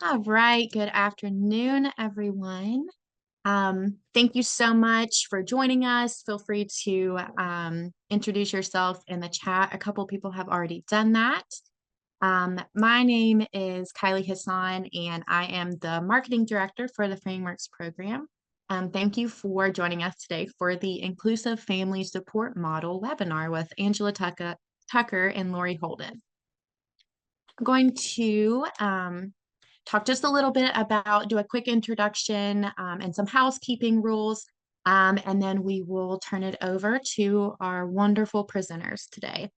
All right. Good afternoon, everyone. Thank you so much for joining us. Feel free to introduce yourself in the chat. A couple people have already done that. My name is Kylie Hassan, and I am the marketing director for the Frameworks program. Thank you for joining us today for the Inclusive Family Support Model webinar with Angela Tucker and Lori Holden. I'm going to talk just a little bit about, do a quick introduction and some housekeeping rules, and then we will turn it over to our wonderful presenters today.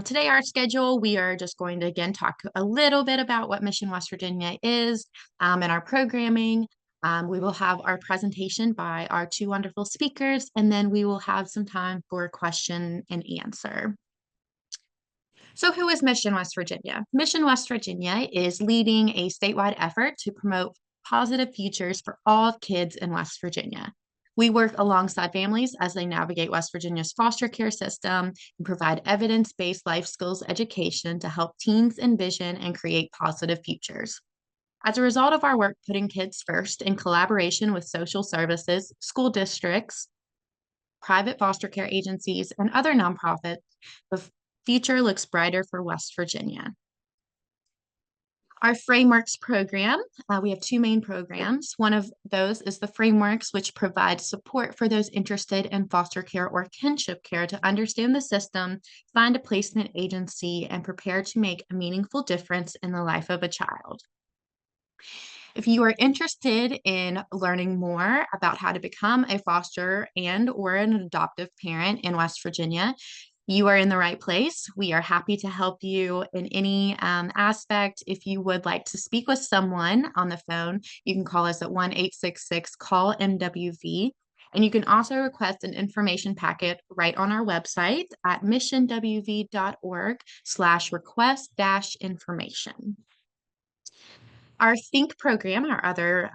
Today, our schedule, we are just going to again talk a little bit about what Mission West Virginia is and our programming. We will have our presentation by our two wonderful speakers, and then we will have some time for question and answer. So who is Mission West Virginia? Mission West Virginia is leading a statewide effort to promote positive futures for all kids in West Virginia. We work alongside families as they navigate West Virginia's foster care system and provide evidence-based life skills education to help teens envision and create positive futures. As a result of our work putting kids first in collaboration with social services, school districts, private foster care agencies, and other nonprofits, the future looks brighter for West Virginia. Our Frameworks program, we have two main programs. One of those is the Frameworks, which provides support for those interested in foster care or kinship care to understand the system, find a placement agency, and prepare to make a meaningful difference in the life of a child. If you are interested in learning more about how to become a foster and or an adoptive parent in West Virginia, you are in the right place. We are happy to help you in any aspect. If you would like to speak with someone on the phone, you can call us at 1-866-CALL-MWV. And you can also request an information packet right on our website at missionwv.org/request-information. Our THINK program, our other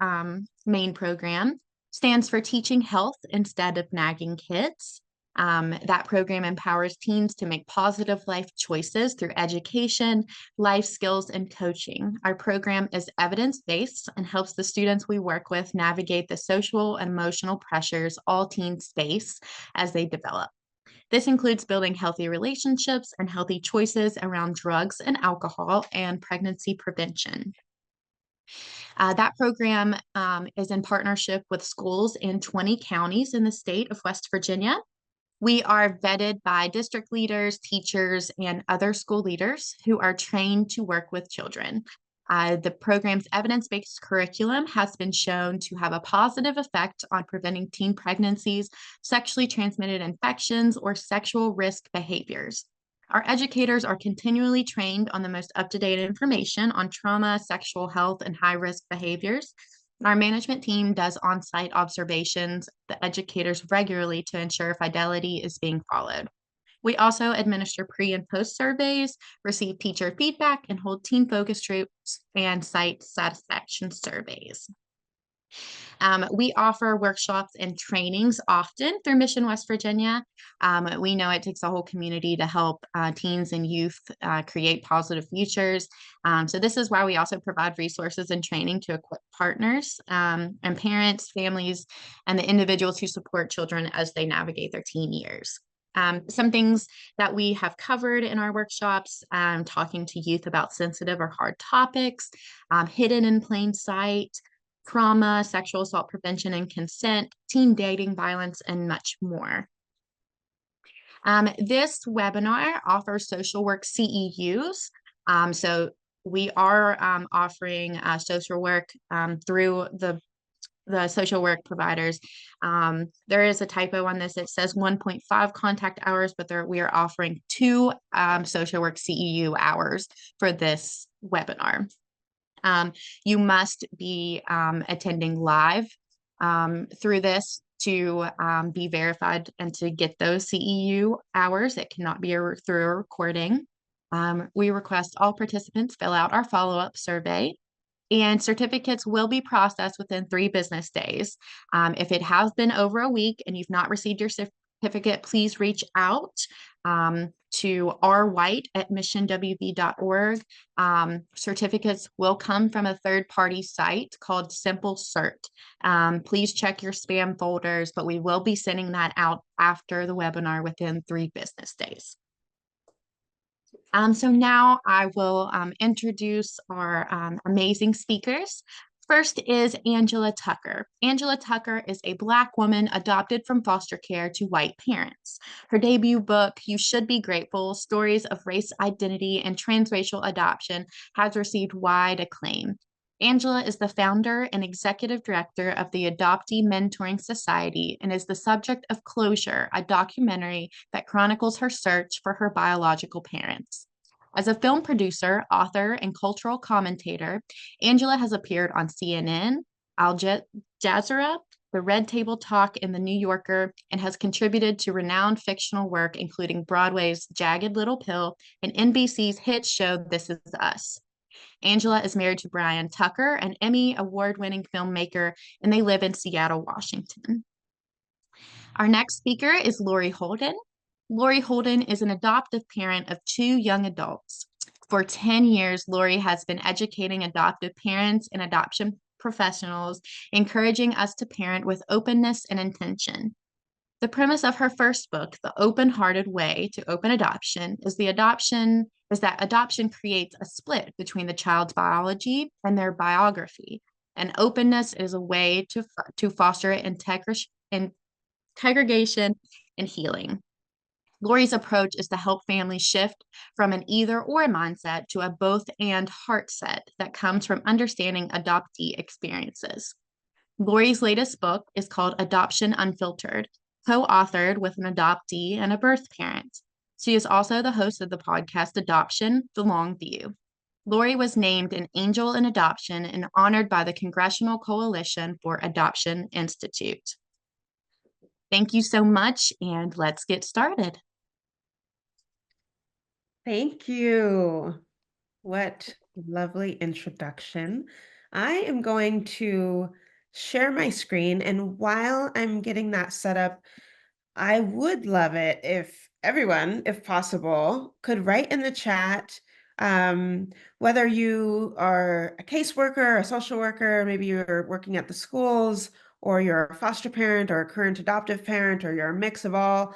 main program, stands for Teaching Health Instead of Nagging Kids. That program empowers teens to make positive life choices through education, life skills, and coaching. Our program is evidence-based and helps the students we work with navigate the social and emotional pressures all teens face as they develop. This includes building healthy relationships and healthy choices around drugs and alcohol and pregnancy prevention. That program is in partnership with schools in 20 counties in the state of West Virginia. We are vetted by district leaders, teachers, and other school leaders who are trained to work with children. The program's evidence-based curriculum has been shown to have a positive effect on preventing teen pregnancies, sexually transmitted infections, or sexual risk behaviors. Our educators are continually trained on the most up-to-date information on trauma, sexual health, and high-risk behaviors. Our management team does on-site observations, the educators regularly to ensure fidelity is being followed. We also administer pre and post surveys, receive teacher feedback, and hold teen focus groups and site satisfaction surveys. We offer workshops and trainings often through Mission West Virginia. We know it takes a whole community to help teens and youth create positive futures. So this is why we also provide resources and training to equip partners and parents, families, and the individuals who support children as they navigate their teen years. Some things that we have covered in our workshops, talking to youth about sensitive or hard topics, hidden in plain sight, trauma, sexual assault prevention and consent, teen dating violence, and much more. This webinar offers social work CEUs. So we are offering social work through the social work providers. There is a typo on this. It says 1.5 contact hours, but we are offering 2 social work CEU hours for this webinar. You must be attending live through this to be verified and to get those CEU hours. It cannot be through a recording. We request all participants fill out our follow-up survey, and certificates will be processed within 3 business days. If it has been over a week and you've not received your certificate, please reach out to rwhite@missionwv.org. Certificates will come from a third-party site called Simple Cert. Please check your spam folders, but we will be sending that out after the webinar within 3 business days. So now I will introduce our amazing speakers. First is Angela Tucker. Angela Tucker is a Black woman adopted from foster care to white parents. Her debut book, You Should Be Grateful, Stories of Race Identity and Transracial Adoption, has received wide acclaim. Angela is the founder and executive director of the Adoptee Mentoring Society and is the subject of Closure, a documentary that chronicles her search for her biological parents. As a film producer, author, and cultural commentator, Angela has appeared on CNN, Al Jazeera, The Red Table Talk, and The New Yorker, and has contributed to renowned fictional work, including Broadway's Jagged Little Pill and NBC's hit show This Is Us. Angela is married to Brian Tucker, an Emmy award-winning filmmaker, and they live in Seattle, Washington. Our next speaker is Lori Holden. Lori Holden is an adoptive parent of 2 young adults. For 10 years, Lori has been educating adoptive parents and adoption professionals, encouraging us to parent with openness and intention. The premise of her first book, The Open-Hearted Way to Open Adoption, is that adoption creates a split between the child's biology and their biography, and openness is a way to foster integration and healing. Lori's approach is to help families shift from an either-or mindset to a both-and heart set that comes from understanding adoptee experiences. Lori's latest book is called Adoption Unfiltered, co-authored with an adoptee and a birth parent. She is also the host of the podcast Adoption: The Long View. Lori was named an Angel in Adoption and honored by the Congressional Coalition for Adoption Institute. Thank you so much, and let's get started. Thank you. What a lovely introduction. I am going to share my screen, and while I'm getting that set up, I would love it if everyone, if possible, could write in the chat, whether you are a caseworker, a social worker, maybe you're working at the schools, or you're a foster parent or a current adoptive parent, or you're a mix of all.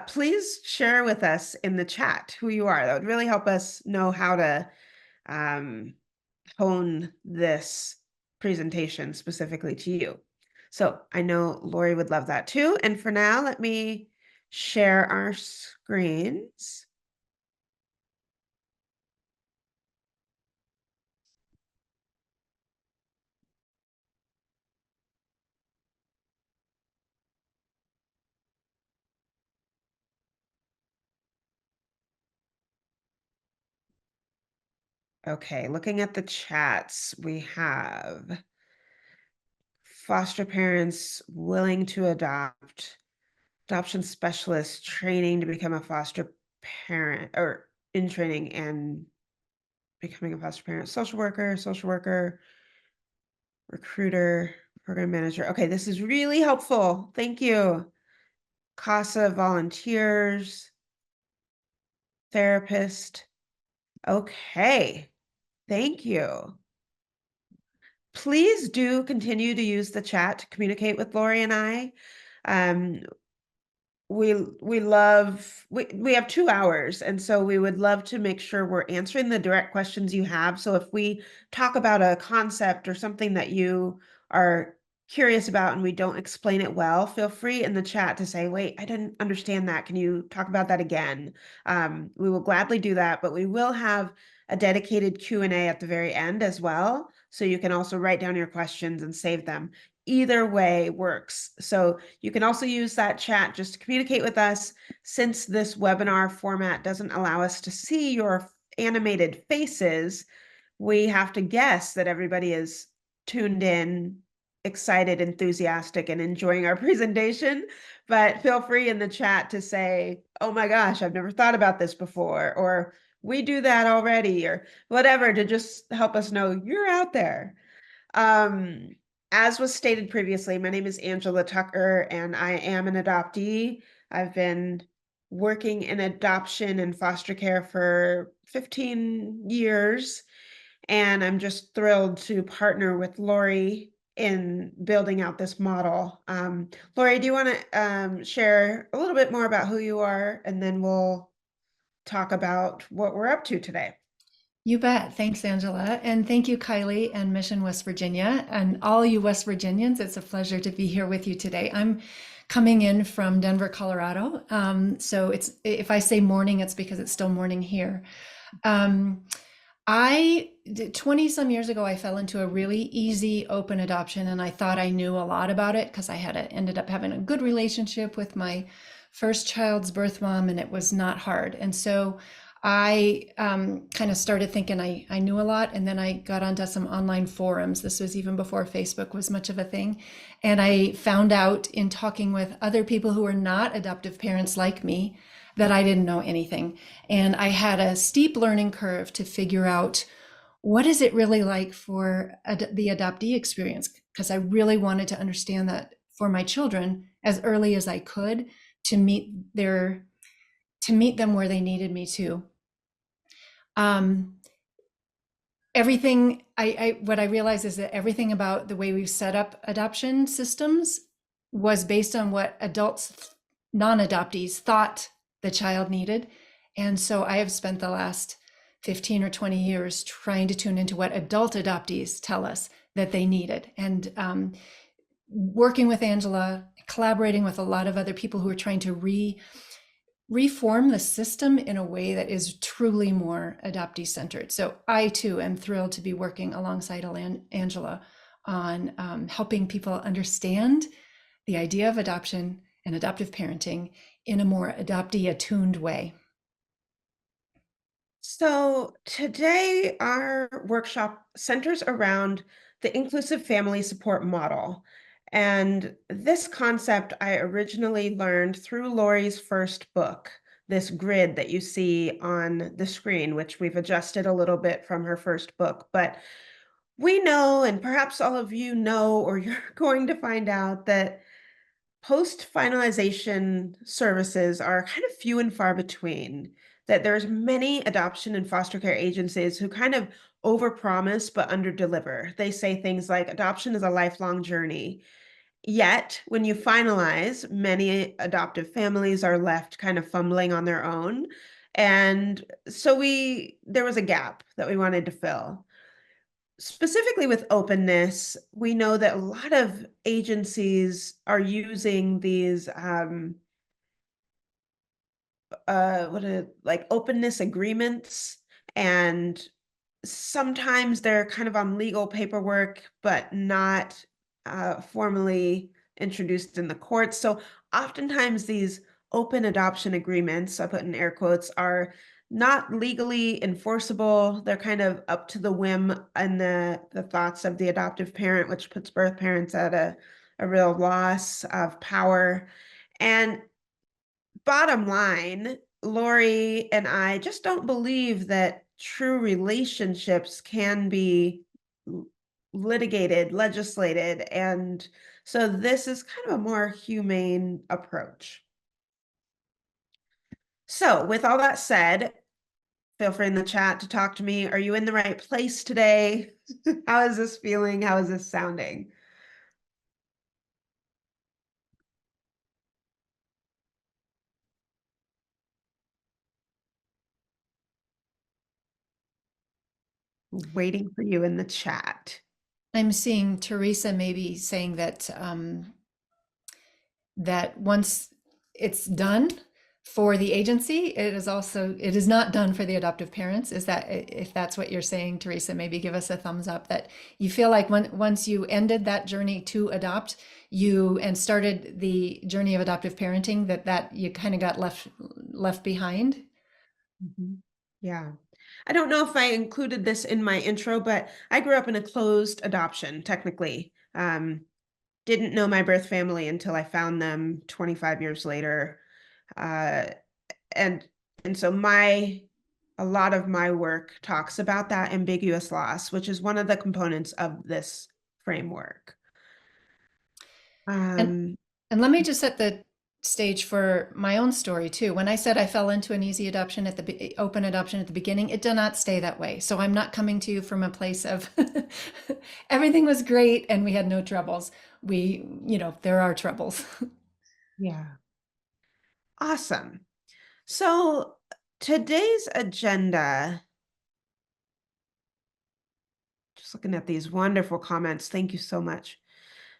Please share with us in the chat who you are. That would really help us know how to hone this presentation specifically to you. So I know Lori would love that too. And for now, let me share our screens. Okay, looking at the chats, we have foster parents willing to adopt, adoption specialist training to become a foster parent, or in training and becoming a foster parent, social worker, recruiter, program manager. Okay, this is really helpful. Thank you. CASA volunteers, therapist. Okay, thank you. Please do continue to use the chat to communicate with Lori and I. Um, we have 2 hours, and so we would love to make sure we're answering the direct questions you have. So if we talk about a concept or something that you are curious about and we don't explain it well, feel free in the chat to say, wait, I didn't understand that. Can you talk about that again? We will gladly do that, but we will have a dedicated Q&A at the very end as well. So you can also write down your questions and save them. Either way works. So you can also use that chat just to communicate with us. Since this webinar format doesn't allow us to see your animated faces, we have to guess that everybody is tuned in, excited, enthusiastic, and enjoying our presentation. But feel free in the chat to say, oh my gosh, I've never thought about this before, or we do that already, or whatever, to just help us know you're out there. as was stated previously, my name is Angela Tucker, and I am an adoptee. I've been working in adoption and foster care for 15 years, and I'm just thrilled to partner with Lori in building out this model. Lori, do you want to share a little bit more about who you are, and then we'll talk about what we're up to today? You bet. Thanks, Angela. And thank you, Kylie and Mission West Virginia. And all you West Virginians, it's a pleasure to be here with you today. I'm coming in from Denver, Colorado. So it's if I say morning, it's because it's still morning here. I 20 some years ago, I fell into a really easy open adoption, and I thought I knew a lot about it because ended up having a good relationship with my first child's birth mom, and it was not hard. And so I kind of started thinking I knew a lot, and then I got onto some online forums. This was even before Facebook was much of a thing. And I found out in talking with other people who were not adoptive parents like me that I didn't know anything. And I had a steep learning curve to figure out what is it really like for the adoptee experience, because I really wanted to understand that for my children as early as I could to meet them where they needed me to. Everything what I realized is that everything about the way we've set up adoption systems was based on what adults, non-adoptees, thought the child needed. And so I have spent the last 15 or 20 years trying to tune into what adult adoptees tell us that they needed. And working with Angela, collaborating with a lot of other people who are trying to reform the system in a way that is truly more adoptee centered. So I too am thrilled to be working alongside Angela on helping people understand the idea of adoption and adoptive parenting in a more adoptee attuned way. So today our workshop centers around the inclusive family support model. And this concept I originally learned through Lori's first book, this grid that you see on the screen, which we've adjusted a little bit from her first book. But we know, and perhaps all of you know, or you're going to find out, that post-finalization services are kind of few and far between, that there's many adoption and foster care agencies who kind of overpromise but underdeliver. They say things like adoption is a lifelong journey. Yet, when you finalize, many adoptive families are left kind of fumbling on their own. And so there was a gap that we wanted to fill. Specifically with openness, we know that a lot of agencies are using these like openness agreements, and sometimes they're kind of on legal paperwork but not formally introduced in the courts. So oftentimes these open adoption agreements, I put in air quotes, are not legally enforceable. They're kind of up to the whim and the thoughts of the adoptive parent, which puts birth parents at a real loss of power. And bottom line, Lori and I just don't believe that true relationships can be litigated, legislated. And so this is kind of a more humane approach. So with all that said, feel free in the chat to talk to me. Are you in the right place today? How is this feeling? How is this sounding? Waiting for you in the chat. I'm seeing Teresa maybe saying that that once it's done for the agency, it is not done for the adoptive parents. Is that, if that's what you're saying, Teresa, maybe give us a thumbs up that you feel like once you ended that journey to adopt and started the journey of adoptive parenting, that you kind of got left behind. Mm-hmm. Yeah. I don't know if I included this in my intro, but I grew up in a closed adoption, technically. Didn't know my birth family until I found them 25 years later. And so a lot of my work talks about that ambiguous loss, which is one of the components of this framework. Um, And let me just set the stage for my own story too. When I said I fell into an easy adoption at the open adoption at the beginning, it did not stay that way. So I'm not coming to you from a place of everything was great and we had no troubles. There are troubles. yeah. Awesome. So today's agenda, just looking at these wonderful comments. Thank you so much.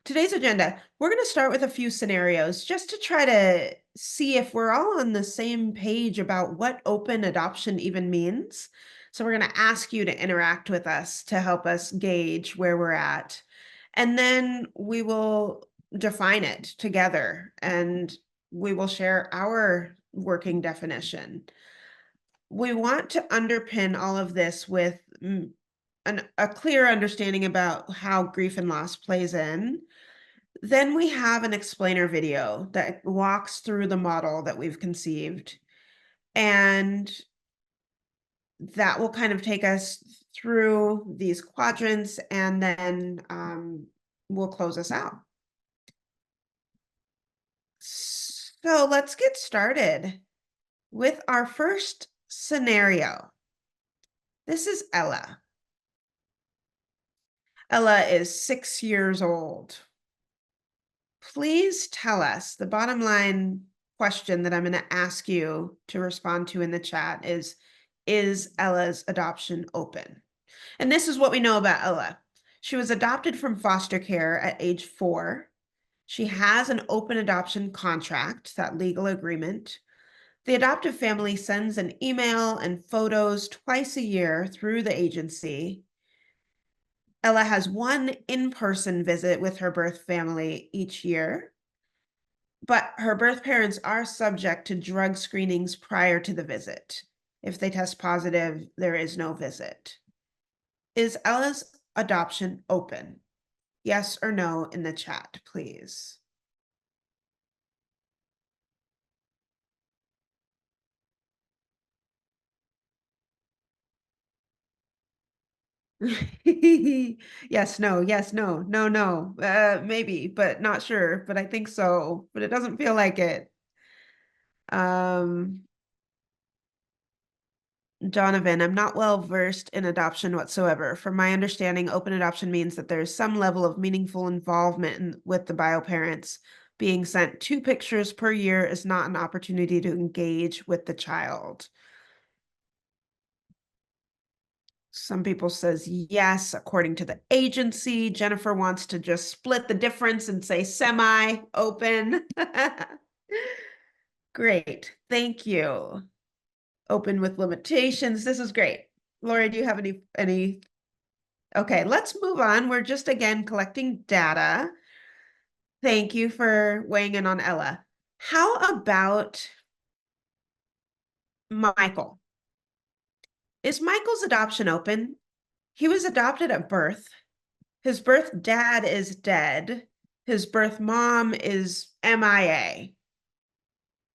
Today's agenda, we're going to start with a few scenarios just to try to see if we're all on the same page about what open adoption even means. So we're going to ask you to interact with us to help us gauge where we're at. And then we will define it together and we will share our working definition. We want to underpin all of this with a clear understanding about how grief and loss plays in. Then we have an explainer video that walks through the model that we've conceived. And that will kind of take us through these quadrants and then we'll close us out. So let's get started with our first scenario. This is Ella. Ella is 6 years old. Please tell us, the bottom line question that I'm going to ask you to respond to in the chat is Ella's adoption open? And this is what we know about Ella. She was adopted from foster care at age 4. She has an open adoption contract, that legal agreement. The adoptive family sends an email and photos twice a year through the agency. Ella has one in-person visit with her birth family each year, but her birth parents are subject to drug screenings prior to the visit. If they test positive, there is no visit. Is Ella's adoption open? Yes or no in the chat, please. Yes, no, no. Maybe, but not sure, but I think so, but it doesn't feel like it. Donovan, I'm not well versed in adoption whatsoever. From my understanding, open adoption means that there's some level of meaningful involvement with the bio parents. Being sent 2 pictures per year is not an opportunity to engage with the child. Some people says yes, according to the agency. Jennifer wants to just split the difference and say semi-open. Great, thank you. Open with limitations. This is great. Lori, do you have any? Okay, let's move on. We're just again collecting data. Thank you for weighing in on Ella. How about Michael? Is Michael's adoption open? He was adopted at birth. His birth dad is dead. His birth mom is MIA.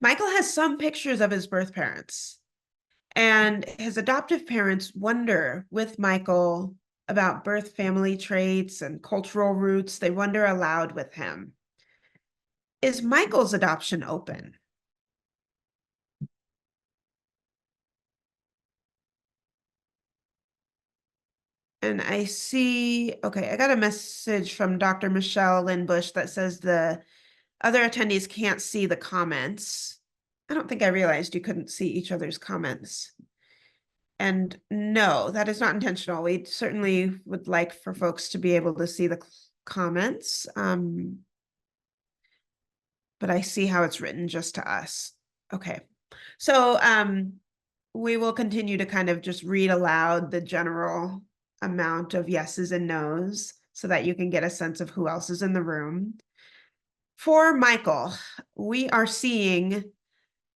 Michael has some pictures of his birth parents. And his adoptive parents wonder with Michael about birth family traits and cultural roots. They wonder aloud with him. Is Michael's adoption open? And I see, okay, I got a message from Dr. Michelle Lynn-Bush that says the other attendees can't see the comments. I don't think I realized you couldn't see each other's comments. And no, that is not intentional. We certainly would like for folks to be able to see the comments. But I see how it's written just to us. Okay. So we will continue to kind of just read aloud the general amount of yeses and nos so that you can get a sense of who else is in the room. For Michael, we are seeing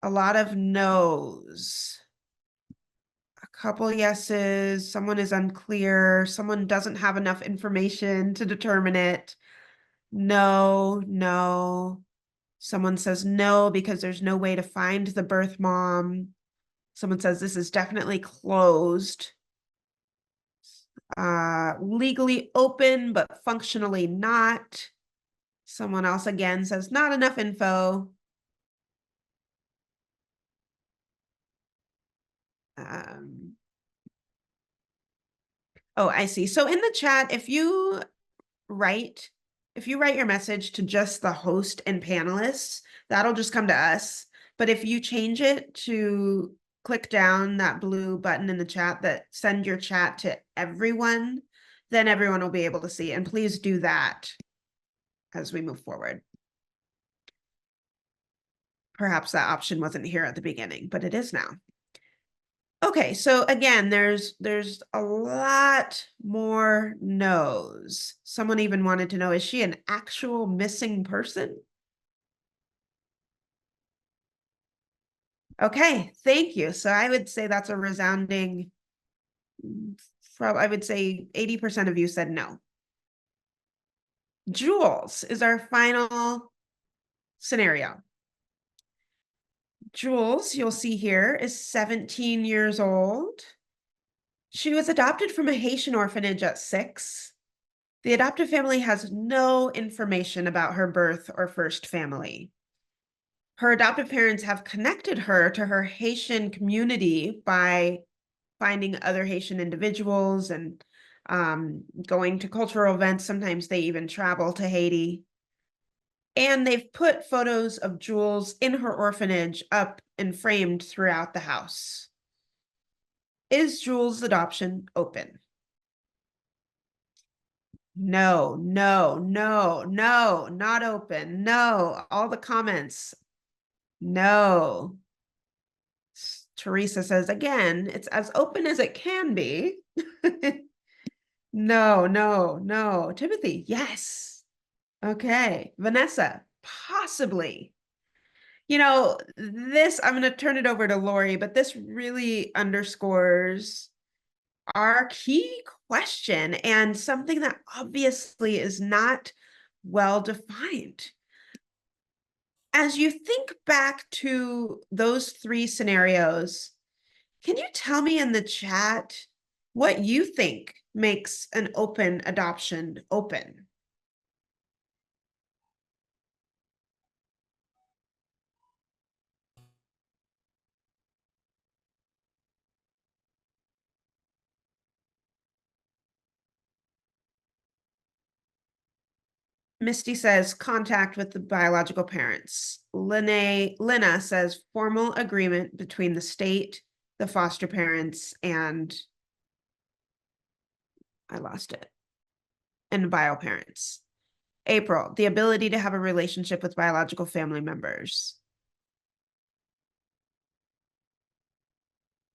a lot of no's. A couple yeses, someone is unclear, someone doesn't have enough information to determine it. No, no. Someone says no because there's no way to find the birth mom. Someone says this is definitely closed. Legally open, but functionally not. Someone else again says not enough info. Oh, I see. So in the chat, if you write your message to just the host and panelists, that'll just come to us. But if you change it to click down that blue button in the chat that send your chat to everyone, then everyone will be able to see. And please do that as we move forward. Perhaps that option wasn't here at the beginning, but it is now. Okay, so again, there's a lot more no's. Someone even wanted to know, is she an actual missing person? Okay, thank you. So I would say that's a resounding, I would say 80% of you said no. Jules is our final scenario. Jules, you'll see here, is 17 years old. She was adopted from a Haitian orphanage at 6. The adoptive family has no information about her birth or first family. Her adoptive parents have connected her to her Haitian community by finding other Haitian individuals and going to cultural events. Sometimes they even travel to Haiti. And they've put photos of Jules in her orphanage up and framed throughout the house. Is Jules' adoption open? No, no, no, no, not open. No, all the comments. No. Teresa says, again, it's as open as it can be. No, no, no. Timothy, yes. Okay. Vanessa, possibly. You know, this, I'm going to turn it over to Lori, but this really underscores our key question and something that obviously is not well defined. As you think back to those 3 scenarios, can you tell me in the chat what you think makes an open adoption open? Misty says contact with the biological parents. Lena says formal agreement between the state, the foster parents, and I lost it, and the bio parents. April, the ability to have a relationship with biological family members.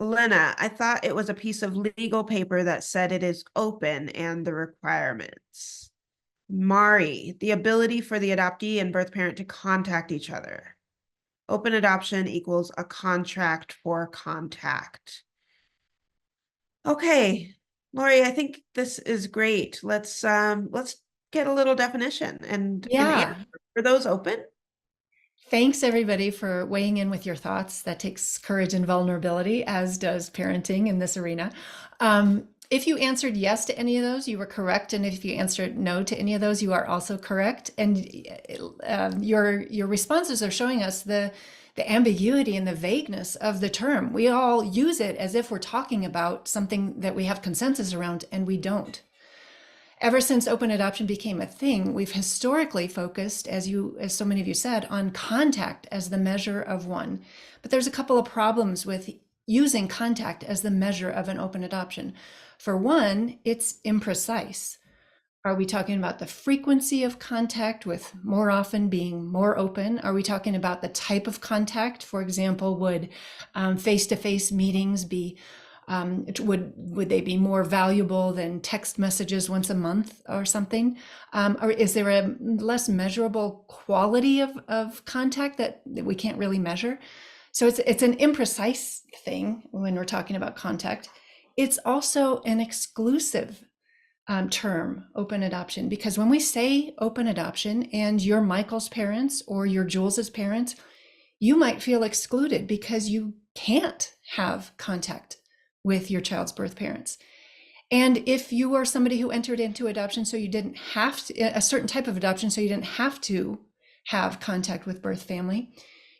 Lena, I thought it was a piece of legal paper that said it is open and the requirements. Mari, the ability for the adoptee and birth parent to contact each other. Open adoption equals a contract for contact. Okay, Lori, I think this is great. Let's get a little definition and Yeah. are those open? Thanks everybody for weighing in with your thoughts. That takes courage and vulnerability, as does parenting in this arena. If you answered yes to any of those, you were correct. And if you answered no to any of those, you are also correct. And your responses are showing us the ambiguity and the vagueness of the term. We all use it as if we're talking about something that we have consensus around, and we don't. Ever since open adoption became a thing, we've historically focused, as so many of you said, on contact as the measure of one. But there's a couple of problems with using contact as the measure of an open adoption. For one, it's imprecise. Are we talking about the frequency of contact, with more often being more open? Are we talking about the type of contact? For example, would face-to-face meetings be would they be more valuable than text messages once a month or something? Or is there a less measurable quality of contact that we can't really measure? So it's an imprecise thing when we're talking about contact. It's also an exclusive term, open adoption, because when we say open adoption and you're Michael's parents or you're Jules's parents, you might feel excluded because you can't have contact with your child's birth parents. And if you are somebody who entered into adoption, so you didn't have to, a certain type of adoption, so you didn't have to have contact with birth family,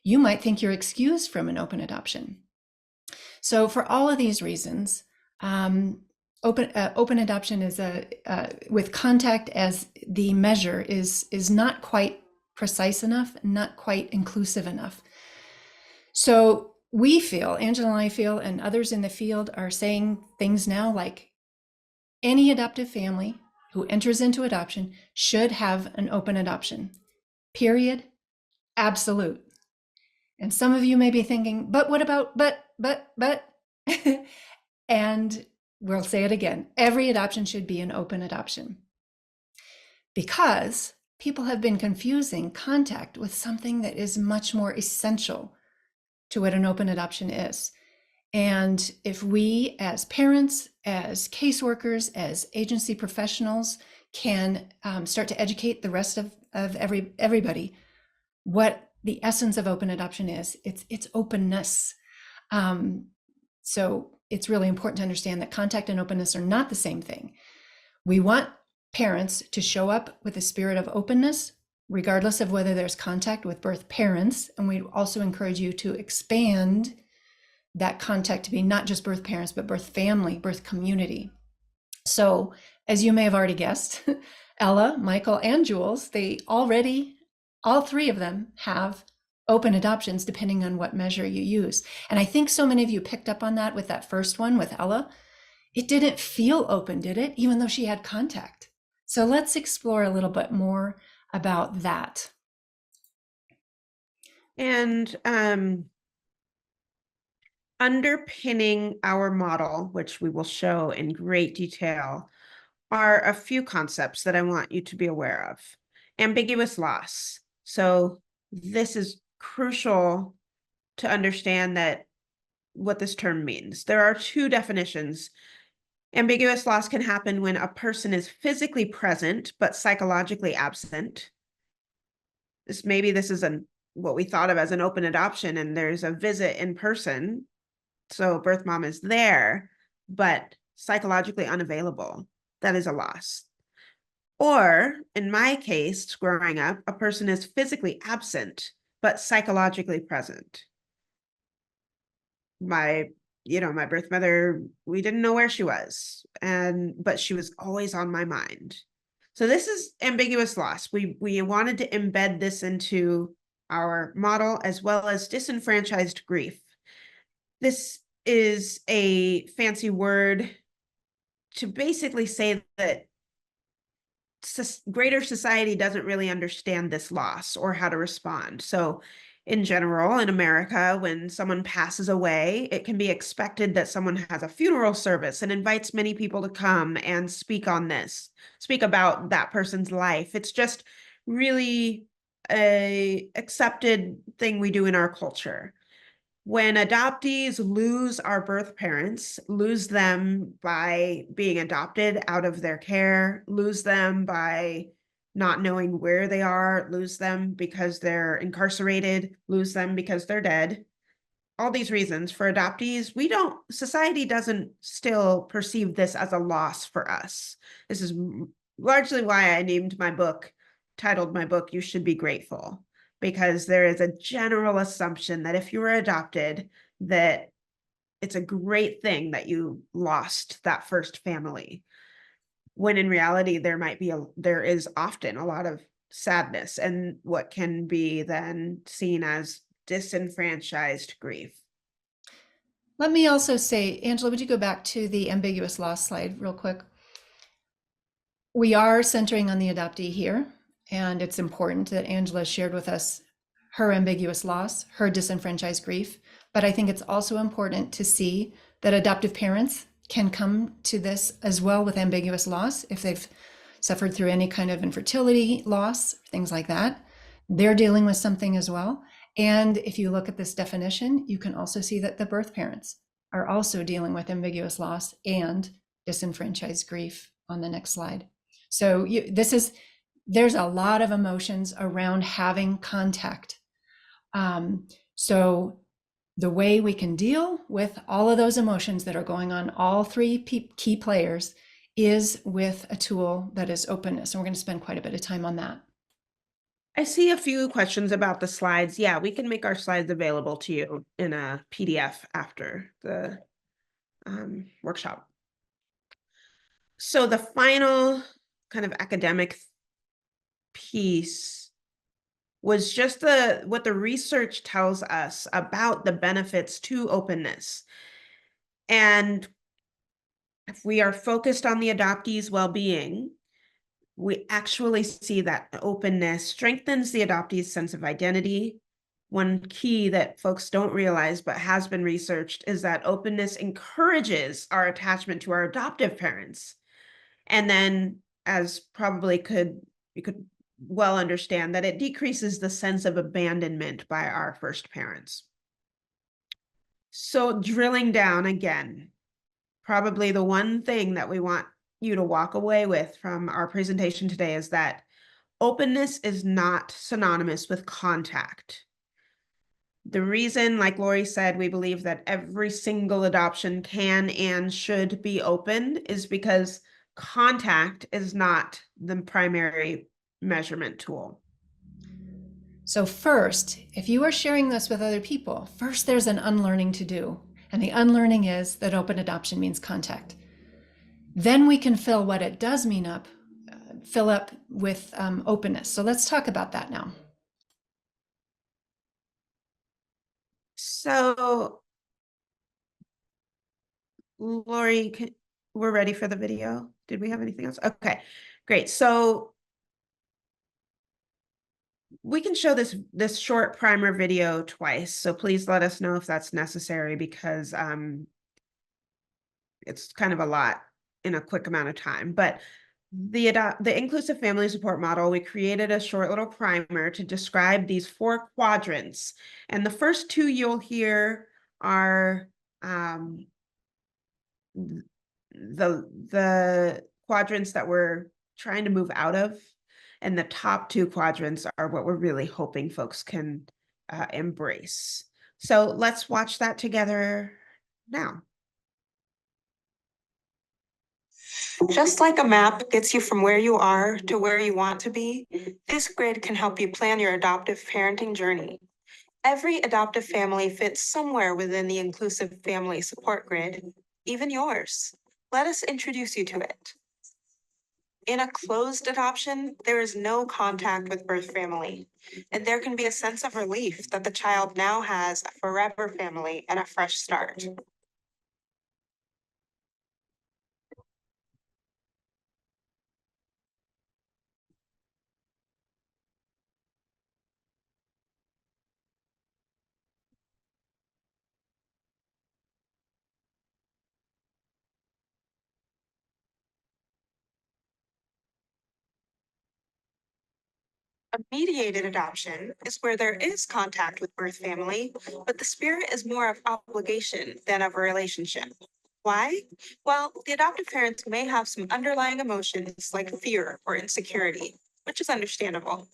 you might think you're excused from an open adoption. So for all of these reasons, open adoption is with contact as the measure is not quite precise enough, not quite inclusive enough. So we feel, Angela and I feel, and others in the field are saying things now like any adoptive family who enters into adoption should have an open adoption. Period. Absolute. And some of you may be thinking, but what about, but, and we'll say it again. Every adoption should be an open adoption because people have been confusing contact with something that is much more essential to what an open adoption is. And if we as parents, as caseworkers, as agency professionals can start to educate the rest of everybody what the essence of open adoption is, it's openness. So it's really important to understand that contact and openness are not the same thing. We want parents to show up with a spirit of openness, regardless of whether there's contact with birth parents. And we also encourage you to expand that contact to be not just birth parents, but birth family, birth community. So as you may have already guessed, Ella, Michael, and Jules, all three of them have open adoptions depending on what measure you use. And I think so many of you picked up on that with that first one with Ella. It didn't feel open, did it? Even though she had contact. So let's explore a little bit more about that. And underpinning our model, which we will show in great detail, are a few concepts that I want you to be aware of. Ambiguous loss. So this is crucial to understand that what this term means. There are two definitions. Ambiguous loss can happen when a person is physically present but psychologically absent. This is what we thought of as an open adoption, and there's a visit in person. So birth mom is there, but psychologically unavailable. That is a loss. Or in my case, growing up, a person is physically absent, but psychologically present. My birth mother, we didn't know where she was, but she was always on my mind. So this is ambiguous loss. We wanted to embed this into our model, as well as disenfranchised grief. This is a fancy word to basically say that greater society doesn't really understand this loss or how to respond. So in general, in America, when someone passes away, it can be expected that someone has a funeral service and invites many people to come and speak about that person's life. It's just really a accepted thing we do in our culture. When adoptees lose our birth parents, lose them by being adopted out of their care, lose them by not knowing where they are, lose them because they're incarcerated, lose them because they're dead. All these reasons for adoptees, society doesn't still perceive this as a loss for us. This is largely why I titled my book, You Should Be Grateful. Because there is a general assumption that if you were adopted, that it's a great thing that you lost that first family. When in reality, there is often a lot of sadness and what can be then seen as disenfranchised grief. Let me also say, Angela, would you go back to the ambiguous loss slide real quick? We are centering on the adoptee here. And it's important that Angela shared with us her ambiguous loss, her disenfranchised grief. But I think it's also important to see that adoptive parents can come to this as well with ambiguous loss if they've suffered through any kind of infertility loss, things like that. They're dealing with something as well. And if you look at this definition, you can also see that the birth parents are also dealing with ambiguous loss and disenfranchised grief on the next slide. So there's a lot of emotions around having contact. So The way we can deal with all of those emotions that are going on, all three key players, is with a tool that is openness. And we're going to spend quite a bit of time on that. I see a few questions about the slides. Yeah, we can make our slides available to you in a PDF after the workshop. So the final kind of academic piece was just what the research tells us about the benefits to openness. And if we are focused on the adoptee's well-being, we actually see that openness strengthens the adoptee's sense of identity. One key that folks don't realize but has been researched is that openness encourages our attachment to our adoptive parents. And then, as probably you could well understand, that it decreases the sense of abandonment by our first parents. So drilling down again, probably the one thing that we want you to walk away with from our presentation today is that openness is not synonymous with contact. The reason, like Lori said, we believe that every single adoption can and should be open is because contact is not the primary measurement tool. So first, if you are sharing this with other people, first there's an unlearning to do. And the unlearning is that open adoption means contact. Then we can fill what it does mean fill up with openness. So let's talk about that now. So, Lori, we're ready for the video. Did we have anything else? Okay, great. So we can show this short primer video twice. So please let us know if that's necessary, because it's kind of a lot in a quick amount of time. But the inclusive family support model, we created a short little primer to describe these 4 quadrants. And the first 2 you'll hear are the quadrants that we're trying to move out of. And the top 2 quadrants are what we're really hoping folks can embrace. So let's watch that together now. Just like a map gets you from where you are to where you want to be, this grid can help you plan your adoptive parenting journey. Every adoptive family fits somewhere within the inclusive family support grid, even yours. Let us introduce you to it. In a closed adoption, there is no contact with birth family, and there can be a sense of relief that the child now has a forever family and a fresh start. A mediated adoption is where there is contact with birth family, but the spirit is more of obligation than of a relationship. Why? Well, the adoptive parents may have some underlying emotions like fear or insecurity, which is understandable.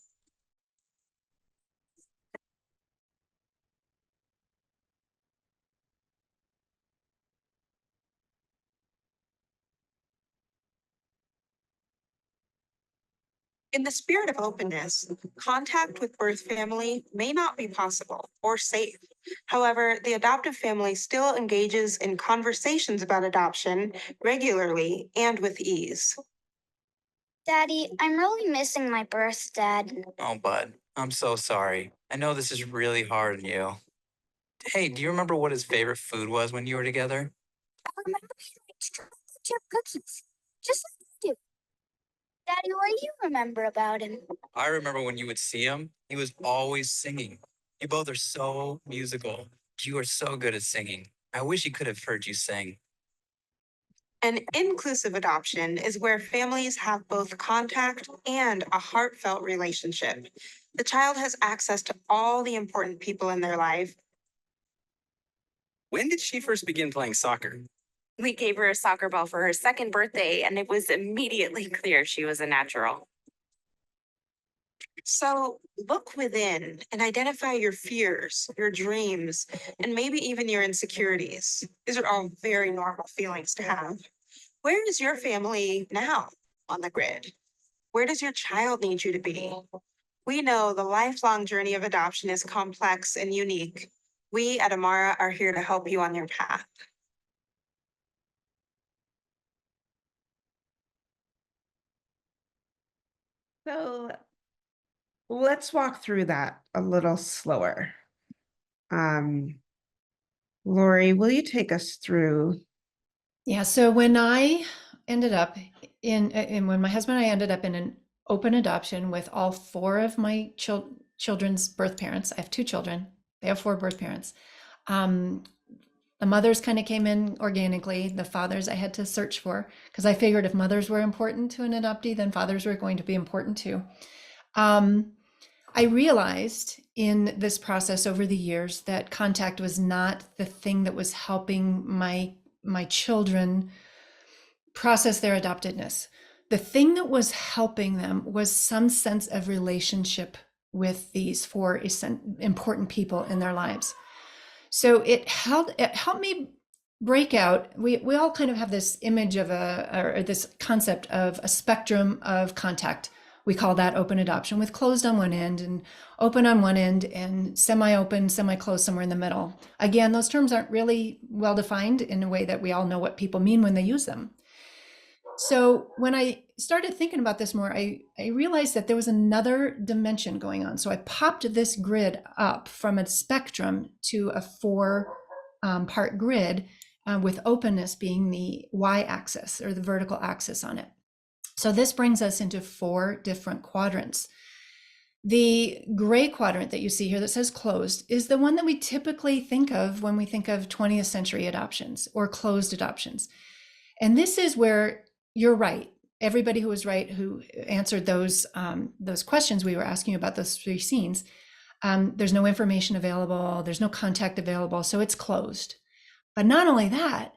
In the spirit of openness, contact with birth family may not be possible or safe. However, the adoptive family still engages in conversations about adoption regularly and with ease. Daddy, I'm really missing my birth dad. Oh, bud, I'm so sorry. I know this is really hard on you. Hey, do you remember what his favorite food was when you were together? I remember he likes chocolate chip cookies, just like you do. Daddy, what do you remember about him? I remember when you would see him, he was always singing. You both are so musical. You are so good at singing. I wish he could have heard you sing. An inclusive adoption is where families have both contact and a heartfelt relationship. The child has access to all the important people in their life. When did she first begin playing soccer? We gave her a soccer ball for her 2nd birthday, and it was immediately clear she was a natural. So look within and identify your fears, your dreams, and maybe even your insecurities. These are all very normal feelings to have. Where is your family now on the grid? Where does your child need you to be? We know the lifelong journey of adoption is complex and unique. We at Amara are here to help you on your path. So let's walk through that a little slower. Lori, will you take us through? Yeah, so when I ended up and when my husband and I ended up in an open adoption with all four of my children's birth parents, I have two children, they have four birth parents. The mothers kind of came in organically. The fathers I had to search for because I figured if mothers were important to an adoptee, then fathers were going to be important too. I realized in this process over the years that contact was not the thing that was helping my children process their adoptedness. The thing that was helping them was some sense of relationship with these four important people in their lives. So it helped me break out. We all kind of have this image of or this concept of a spectrum of contact. We call that open adoption, with closed on one end and open on one end and semi-open, semi-closed somewhere in the middle. Again, those terms aren't really well defined in a way that we all know what people mean when they use them. So when I started thinking about this more, I realized that there was another dimension going on. So I popped this grid up from a spectrum to a four-part grid with openness being the y-axis or the vertical axis on it. So this brings us into four different quadrants. The gray quadrant that you see here that says closed is the one that we typically think of when we think of 20th century adoptions or closed adoptions. And this is where you're right. Everybody who was right, who answered those questions we were asking about those three scenes, there's no information available, there's no contact available, so it's closed. But not only that,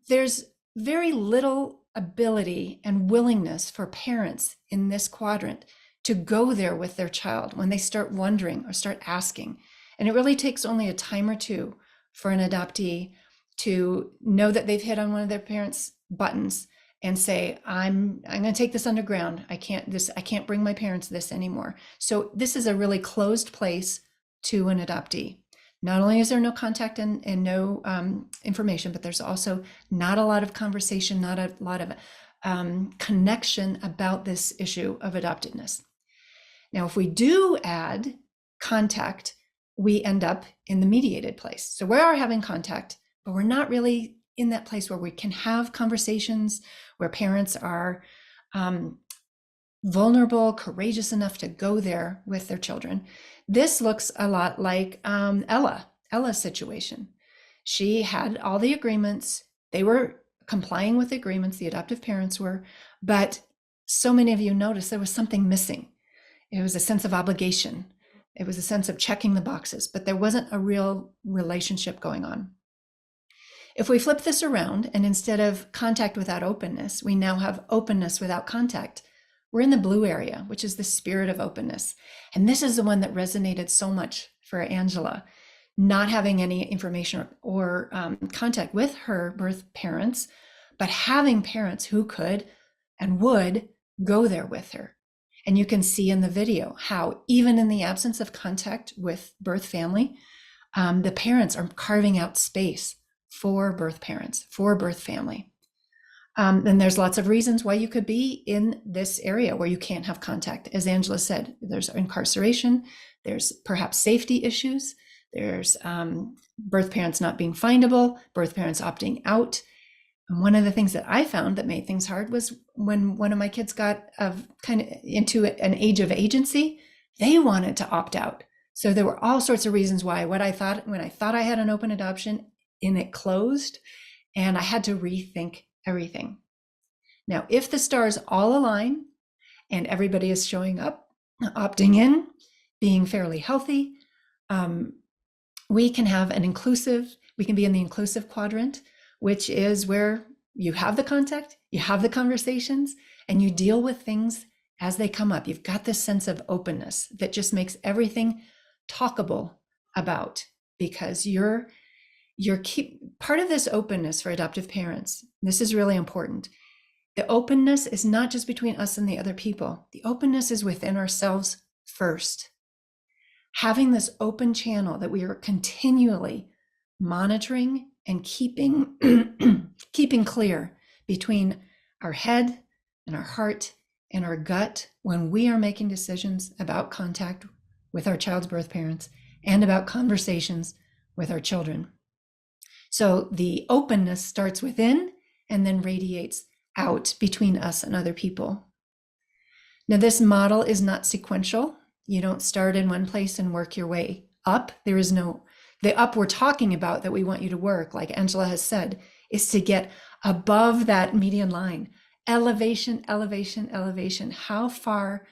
there's very little ability and willingness for parents in this quadrant to go there with their child when they start wondering or start asking. And it really takes only a time or two for an adoptee to know that they've hit on one of their parents' buttons and say, I'm going to take this underground. I can't bring my parents this anymore. So this is a really closed place to an adoptee. Not only is there no contact and no information, but there's also not a lot of conversation, not a lot of connection about this issue of adoptedness. Now, if we do add contact, we end up in the mediated place. So we are having contact, but we're not really in that place where we can have conversations, where parents are vulnerable, courageous enough to go there with their children. This looks a lot like Ella's situation. She had all the agreements. They were complying with the agreements, the adoptive parents were, but so many of you noticed there was something missing. It was a sense of obligation. It was a sense of checking the boxes, but there wasn't a real relationship going on. If we flip this around and instead of contact without openness, we now have openness without contact, we're in the blue area, which is the spirit of openness. And this is the one that resonated so much for Angela, not having any information or contact with her birth parents, but having parents who could and would go there with her. And you can see in the video how even in the absence of contact with birth family, the parents are carving out space for birth parents, for birth family. And there's lots of reasons why you could be in this area where you can't have contact. As Angela said, there's incarceration, there's perhaps safety issues, there's birth parents not being findable, birth parents opting out. And one of the things that I found that made things hard was when one of my kids got kind of into an age of agency, they wanted to opt out. So there were all sorts of reasons why when I thought I had an open adoption and it closed, and I had to rethink everything. Now, if the stars all align and everybody is showing up, opting in, being fairly healthy, we can have we can be in the inclusive quadrant, which is where you have the contact, you have the conversations, and you deal with things as they come up. You've got this sense of openness that just makes everything talkable about, because you're part of this openness for adoptive parents. This is really important. The openness is not just between us and the other people. The openness is within ourselves first. Having this open channel that we are continually monitoring and keeping keeping clear between our head and our heart and our gut when we are making decisions about contact with our child's birth parents and about conversations with our children. So the openness starts within and then radiates out between us and other people. Now, this model is not sequential. You don't start in one place and work your way up. There is no, the up we're talking about that we want you to work, like Angela has said, is to get above that median line. Elevation, elevation, elevation. How far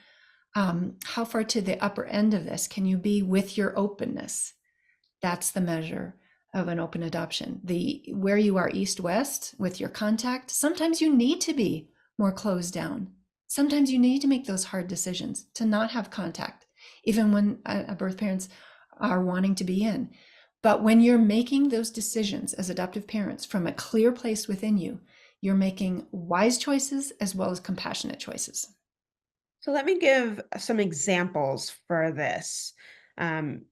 to the upper end of this can you be with your openness? That's the measure of an open adoption. Where you are east-west with your contact, sometimes you need to be more closed down. Sometimes you need to make those hard decisions to not have contact, even when birth parents are wanting to be in. But when you're making those decisions as adoptive parents from a clear place within you, you're making wise choices as well as compassionate choices. So let me give some examples for this. And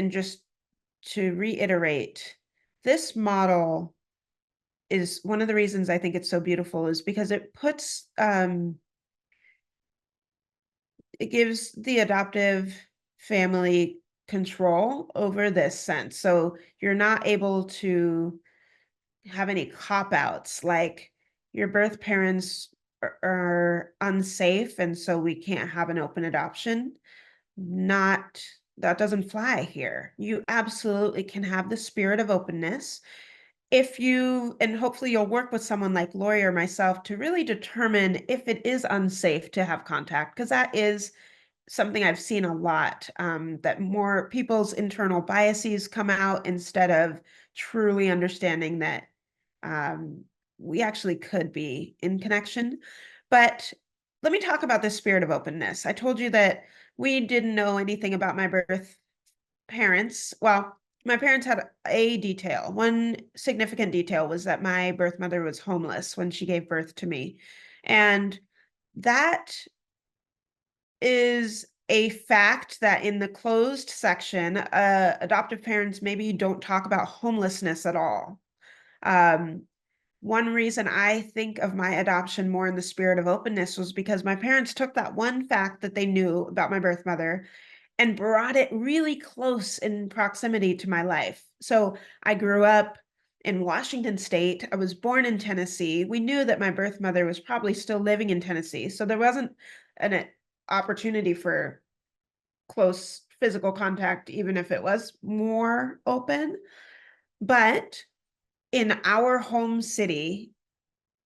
just to reiterate, this model is one of the reasons I think it's so beautiful, is because it puts, it gives the adoptive family control over this sense. So you're not able to have any cop-outs like your birth parents are unsafe and so we can't have an open adoption. That doesn't fly here. You absolutely can have the spirit of openness if you, and hopefully you'll work with someone like Lori or myself to really determine if it is unsafe to have contact, because that is something I've seen a lot, that more people's internal biases come out instead of truly understanding that we actually could be in connection. But let me talk about the spirit of openness. I told you that we didn't know anything about my birth parents. Well, my parents had a detail. One significant detail was that my birth mother was homeless when she gave birth to me. And that is a fact that in the closed section, adoptive parents maybe don't talk about homelessness at all. One reason I think of my adoption more in the spirit of openness was because my parents took that one fact that they knew about my birth mother and brought it really close in proximity to my life. So I grew up in Washington State. I was born in Tennessee. We knew that my birth mother was probably still living in Tennessee. So there wasn't an opportunity for close physical contact, even if it was more open. But in our home city,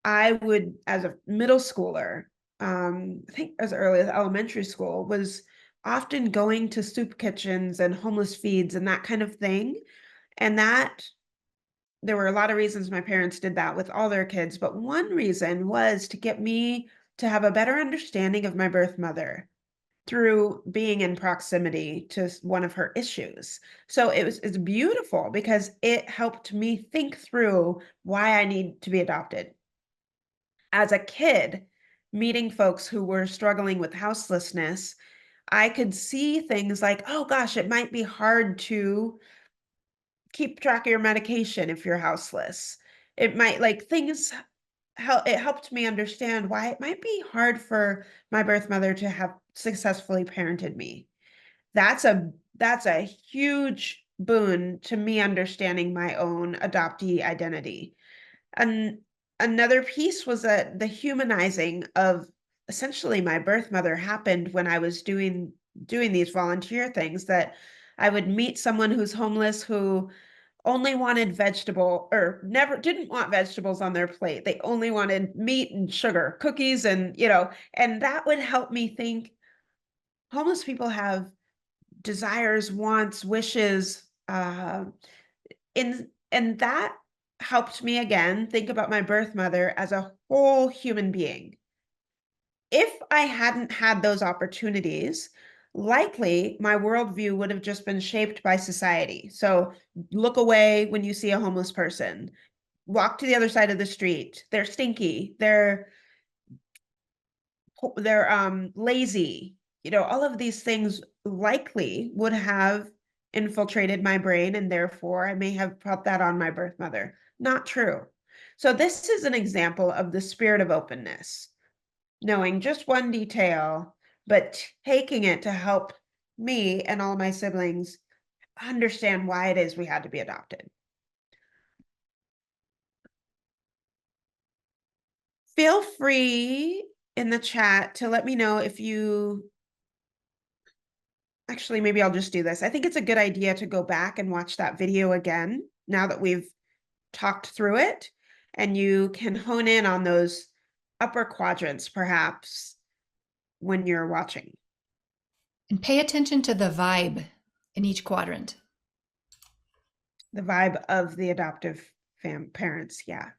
I would, as a middle schooler, I think as early as elementary school, was often going to soup kitchens and homeless feeds and that kind of thing. And that there were a lot of reasons my parents did that with all their kids, but one reason was to get me to have a better understanding of my birth mother through being in proximity to one of her issues. So it's beautiful because it helped me think through why I need to be adopted. As a kid, meeting folks who were struggling with houselessness, I could see things like, oh gosh, it might be hard to keep track of your medication if you're houseless. It might, like, things it helped me understand why it might be hard for my birth mother to have successfully parented me. That's a huge boon to me understanding my own adoptee identity. And another piece was that the humanizing of essentially my birth mother happened when I was doing these volunteer things, that I would meet someone who's homeless who only wanted vegetable or never didn't want vegetables on their plate. They only wanted meat and sugar, cookies, and and that would help me think homeless people have desires, wants, wishes, and that helped me again think about my birth mother as a whole human being. if I hadn't had those opportunities, likely my worldview would have just been shaped by society. So look away when you see a homeless person, walk to the other side of the street. They're stinky. They're lazy. All of these things likely would have infiltrated my brain, and therefore I may have put that on my birth mother. Not true. So this is an example of the spirit of openness, knowing just one detail, but taking it to help me and all my siblings understand why it is we had to be adopted. Feel free in the chat to let me know if you actually, maybe I'll just do this. I think it's a good idea to go back and watch that video again now that we've talked through it, and you can hone in on those upper quadrants perhaps when you're watching. And pay attention to the vibe in each quadrant. The vibe of the adoptive parents, yeah.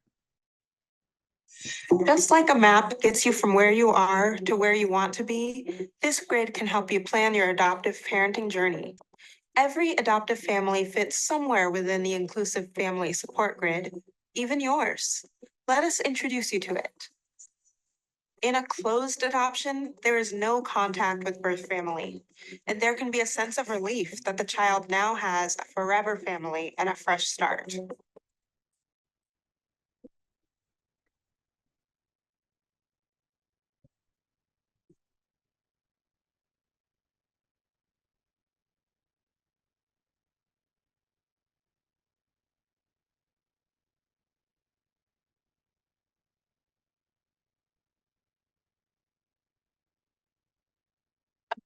Just like a map gets you from where you are to where you want to be, this grid can help you plan your adoptive parenting journey. Every adoptive family fits somewhere within the inclusive family support grid, even yours. Let us introduce you to it. In a closed adoption, there is no contact with birth family, and there can be a sense of relief that the child now has a forever family and a fresh start.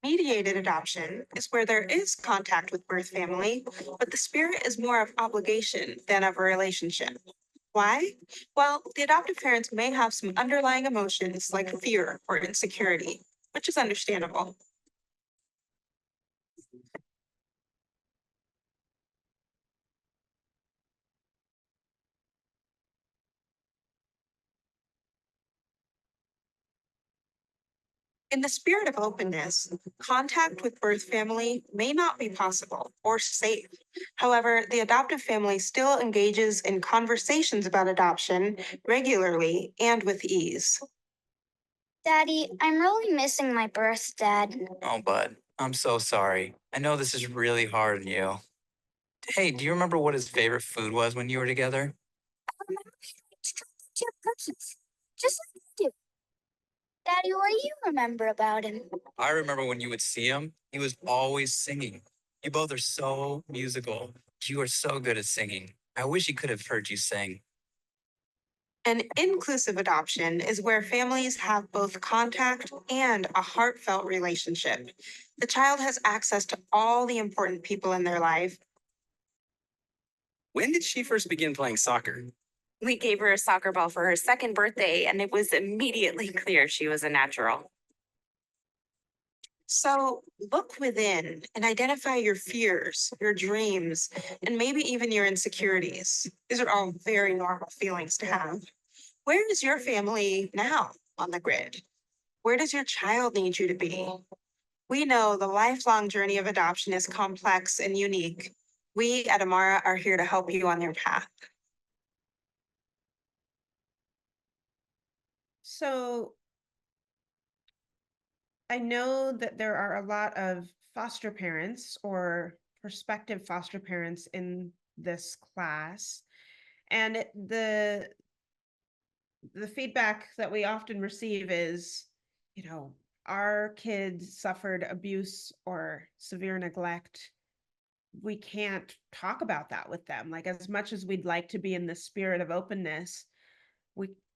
Mediated adoption is where there is contact with birth family, but the spirit is more of obligation than of a relationship. Why? Well, the adoptive parents may have some underlying emotions like fear or insecurity, which is understandable. In the spirit of openness, contact with birth family may not be possible or safe. However, the adoptive family still engages in conversations about adoption regularly and with ease. Daddy, I'm really missing my birth dad. Oh, bud, I'm so sorry. I know this is really hard on you. Hey, do you remember what his favorite food was when you were together? Chocolate chip cookies. Just like you do. Daddy, what do you remember about him? I remember when you would see him, he was always singing. You both are so musical. You are so good at singing. I wish he could have heard you sing. An inclusive adoption is where families have both contact and a heartfelt relationship. The child has access to all the important people in their life. When did she first begin playing soccer? We gave her a soccer ball for her second birthday, and it was immediately clear she was a natural. So look within and identify your fears, your dreams, and maybe even your insecurities. These are all very normal feelings to have. Where is your family now on the grid? Where does your child need you to be? We know the lifelong journey of adoption is complex and unique. We at Amara are here to help you on your path. So I know that there are a lot of foster parents or prospective foster parents in this class, and the feedback that we often receive is, our kids suffered abuse or severe neglect. We can't talk about that with them. Like, as much as we'd like to be in the spirit of openness,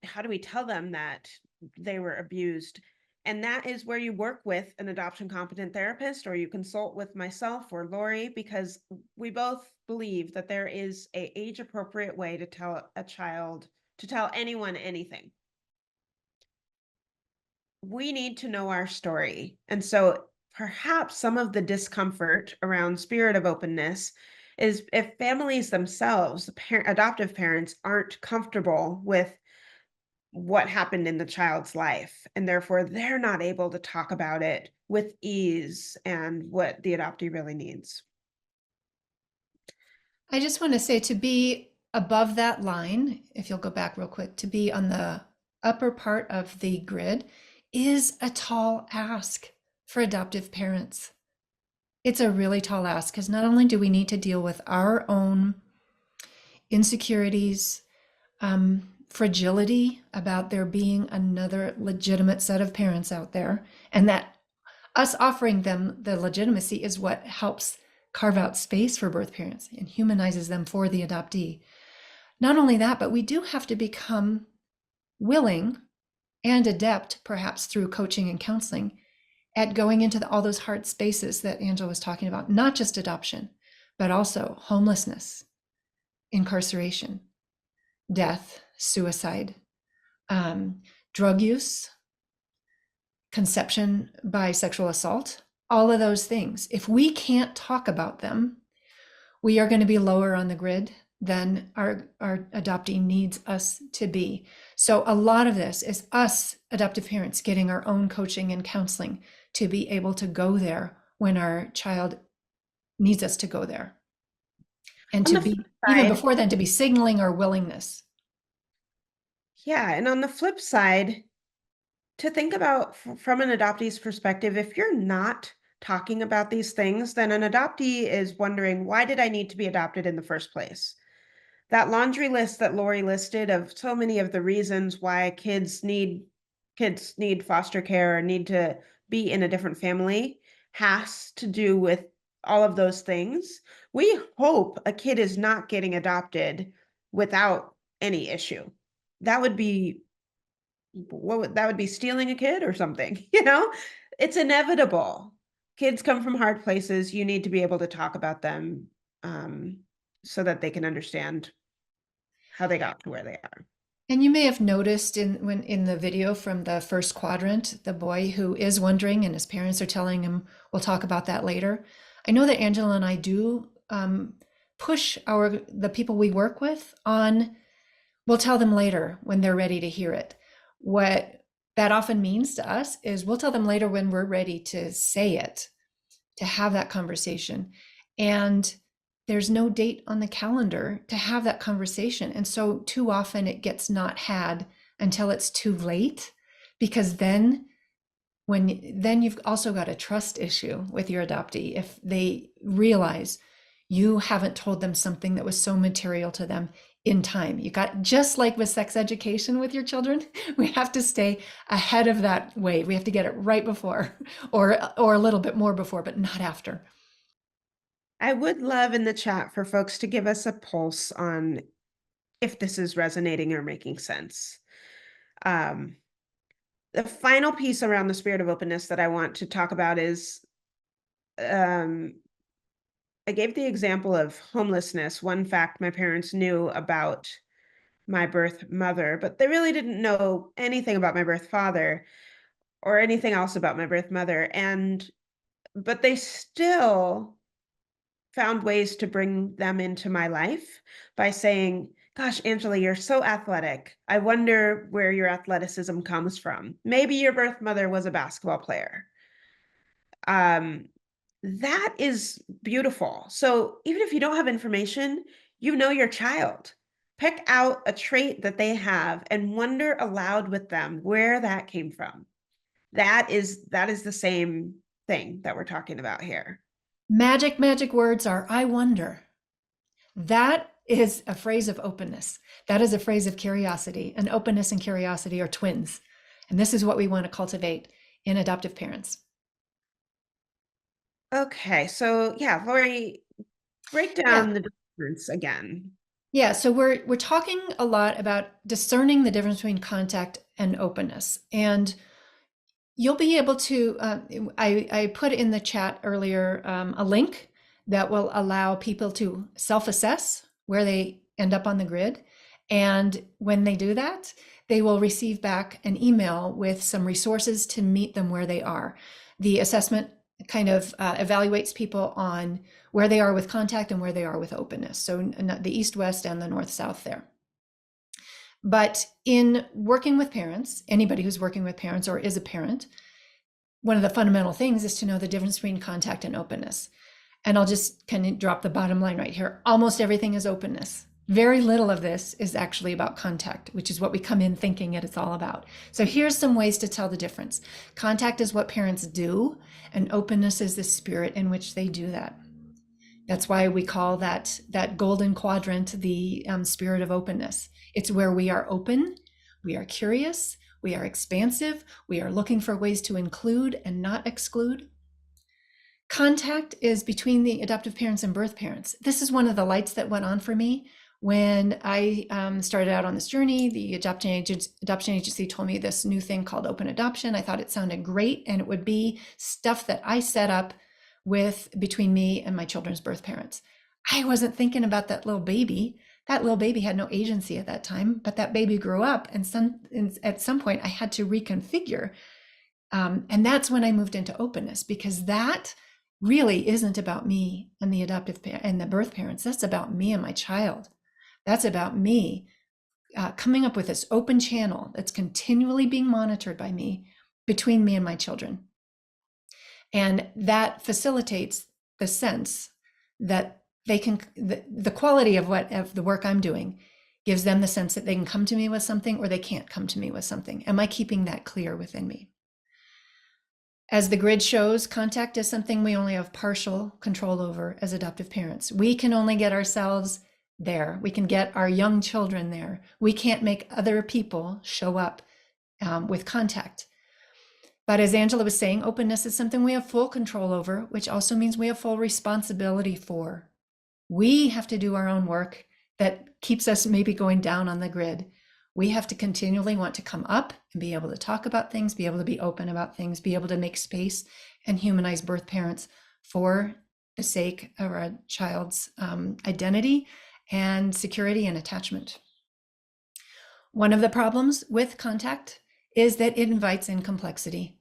how do we tell them that they were abused? And that is where you work with an adoption competent therapist, or you consult with myself or Lori, because we both believe that there is a age appropriate way to tell anyone anything. We need to know our story. And so perhaps some of the discomfort around spirit of openness is if families themselves, adoptive parents, aren't comfortable with what happened in the child's life, and therefore they're not able to talk about it with ease and what the adoptee really needs. I just want to say, to be above that line, if you'll go back real quick, to be on the upper part of the grid is a tall ask for adoptive parents. It's a really tall ask because not only do we need to deal with our own insecurities, fragility about there being another legitimate set of parents out there, and that us offering them the legitimacy is what helps carve out space for birth parents and humanizes them for the adoptee. Not only that, but we do have to become willing and adept, perhaps through coaching and counseling, at going into all those hard spaces that Angela was talking about, not just adoption, but also homelessness, incarceration, death, suicide, drug use, conception by sexual assault, all of those things. If we can't talk about them, we are going to be lower on the grid than our adoptee needs us to be. So a lot of this is us adoptive parents getting our own coaching and counseling to be able to go there when our child needs us to go there. And On to the be, flip even side- before then, to be signaling our willingness. Yeah, and on the flip side, to think about from an adoptee's perspective, if you're not talking about these things, then an adoptee is wondering, why did I need to be adopted in the first place? That laundry list that Lori listed of so many of the reasons why kids need foster care or need to be in a different family has to do with all of those things. We hope a kid is not getting adopted without any issue. That would be that would be stealing a kid or something, you know? It's inevitable. Kids come from hard places. You need to be able to talk about them so that they can understand how they got to where they are. And you may have noticed in the video from the first quadrant, the boy who is wondering and his parents are telling him, we'll talk about that later. I know that Angela and I do push the people we work with on, we'll tell them later when they're ready to hear it. What that often means to us is we'll tell them later when we're ready to say it, to have that conversation. And there's no date on the calendar to have that conversation. And so too often it gets not had until it's too late, because then you've also got a trust issue with your adoptee. If they realize you haven't told them something that was so material to them in time. You got, just like with sex education with your children, we have to stay ahead of that wave. We have to get it right before, or a little bit more before, but not after. I would love in the chat for folks to give us a pulse on if this is resonating or making sense. The final piece around the spirit of openness that I want to talk about is, I gave the example of homelessness. One fact my parents knew about my birth mother, but they really didn't know anything about my birth father or anything else about my birth mother. But they still found ways to bring them into my life by saying, gosh, Angela, you're so athletic. I wonder where your athleticism comes from. Maybe your birth mother was a basketball player. That is beautiful. So even if you don't have information, you know your child. Pick out a trait that they have and wonder aloud with them where that came from. That is the same thing that we're talking about here. Magic words are, I wonder. That is a phrase of openness. That is a phrase of curiosity. And openness and curiosity are twins. And this is what we want to cultivate in adoptive parents. Okay, so yeah, Lori, break down the difference again. Yeah, so we're talking a lot about discerning the difference between contact and openness. And you'll be able to, I put in the chat earlier a link that will allow people to self-assess where they end up on the grid. And when they do that, they will receive back an email with some resources to meet them where they are. The assessment kind of evaluates people on where they are with contact and where they are with openness. So the east-west and the north-south there. But in working with parents, anybody who's working with parents or is a parent, one of the fundamental things is to know the difference between contact and openness. And I'll just kind of drop the bottom line right here. Almost everything is openness. Very little of this is actually about contact, which is what we come in thinking it's all about. So here's some ways to tell the difference. Contact is what parents do, and openness is the spirit in which they do that. That's why we call that golden quadrant the spirit of openness. It's where we are open, we are curious, we are expansive, we are looking for ways to include and not exclude. Contact is between the adoptive parents and birth parents. This is one of the lights that went on for me when I started out on this journey. The adoption agency told me this new thing called open adoption. I thought it sounded great, and it would be stuff that I set up with between me and my children's birth parents. I wasn't thinking about that little baby. That little baby had no agency at that time, but that baby grew up, and at some point I had to reconfigure. And that's when I moved into openness, because that really isn't about me and the adoptive parent and the birth parents. That's about me and my child. That's about me coming up with this open channel that's continually being monitored by me between me and my children. And that facilitates the sense that they can, the quality of the work I'm doing gives them the sense that they can come to me with something or they can't come to me with something. Am I keeping that clear within me? As the grid shows, contact is something we only have partial control over as adoptive parents. We can only get ourselves there. We can get our young children there. We can't make other people show up with contact. But as Angela was saying, openness is something we have full control over, which also means we have full responsibility for. We have to do our own work that keeps us maybe going down on the grid. We have to continually want to come up and be able to talk about things, be able to be open about things, be able to make space and humanize birth parents for the sake of our child's identity and security and attachment. One of the problems with contact is that it invites in complexity.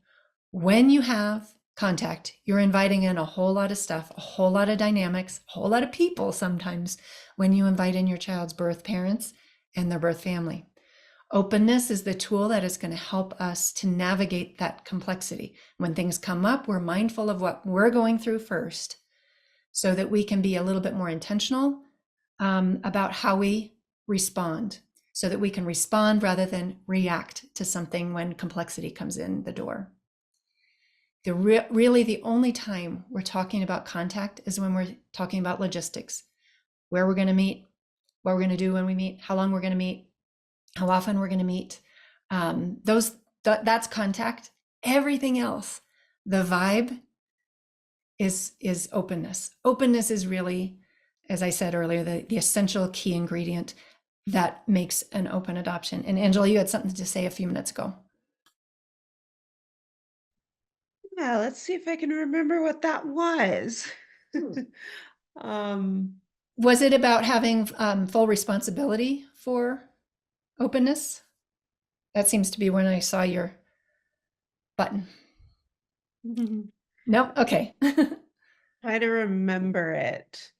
When you have contact, you're inviting in a whole lot of stuff, a whole lot of dynamics, a whole lot of people sometimes when you invite in your child's birth parents and their birth family. Openness is the tool that is going to help us to navigate that complexity. When things come up, we're mindful of what we're going through first so that we can be a little bit more intentional about how we respond, so that we can respond rather than react to something when complexity comes in the door. Really, the only time we're talking about contact is when we're talking about logistics, where we're going to meet, what we're going to do when we meet, how long we're going to meet, how often we're going to meet. That's contact. Everything else, the vibe is openness. Openness is really, as I said earlier, the essential key ingredient that makes an open adoption. And Angela, you had something to say a few minutes ago. Yeah, let's see if I can remember what that was. Was it about having full responsibility for openness? That seems to be when I saw your button. No? Okay. Try to remember it.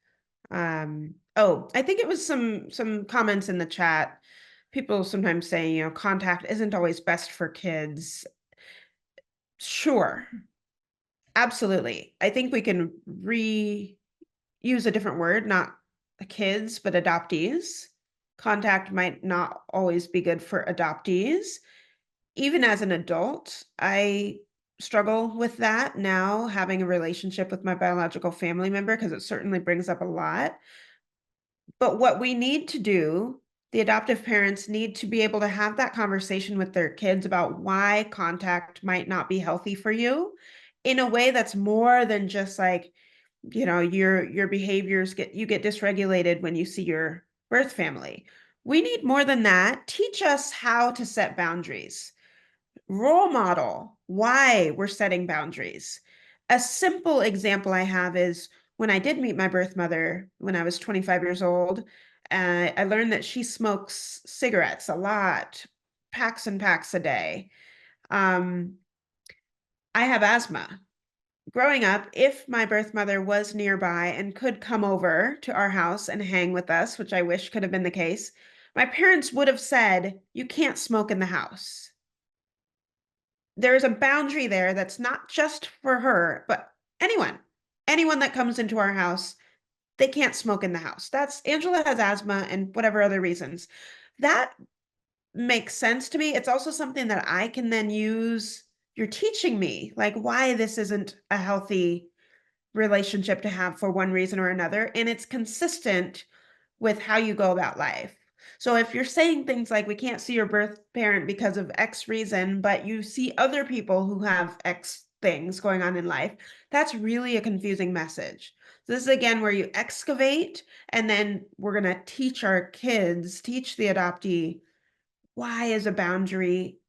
Oh, I think it was some comments in the chat. People sometimes say, contact isn't always best for kids. Sure. Absolutely. I think we can use a different word, not kids, but adoptees. Contact might not always be good for adoptees. Even as an adult, I struggle with that now, having a relationship with my biological family member, because it certainly brings up a lot. But what we need to do, the adoptive parents need to be able to have that conversation with their kids about why contact might not be healthy for you in a way that's more than just like, your behaviors get dysregulated when you see your birth family. We need more than that. Teach us how to set boundaries. Role model why we're setting boundaries. A simple example I have is when I did meet my birth mother when I was 25 years old, I learned that she smokes cigarettes a lot, packs and packs a day. I have asthma. Growing up, if my birth mother was nearby and could come over to our house and hang with us, which I wish could have been the case, my parents would have said, you can't smoke in the house. There's a boundary there that's not just for her, but anyone that comes into our house, they can't smoke in the house. That's Angela has asthma and whatever other reasons. That makes sense to me. It's also something that I can then use. You're teaching me like why this isn't a healthy relationship to have for one reason or another. And it's consistent with how you go about life. So if you're saying things like, we can't see your birth parent because of X reason, but you see other people who have X things going on in life, that's really a confusing message. So this is again where you excavate, and then we're going to teach our kids, teach the adoptee, why is a boundary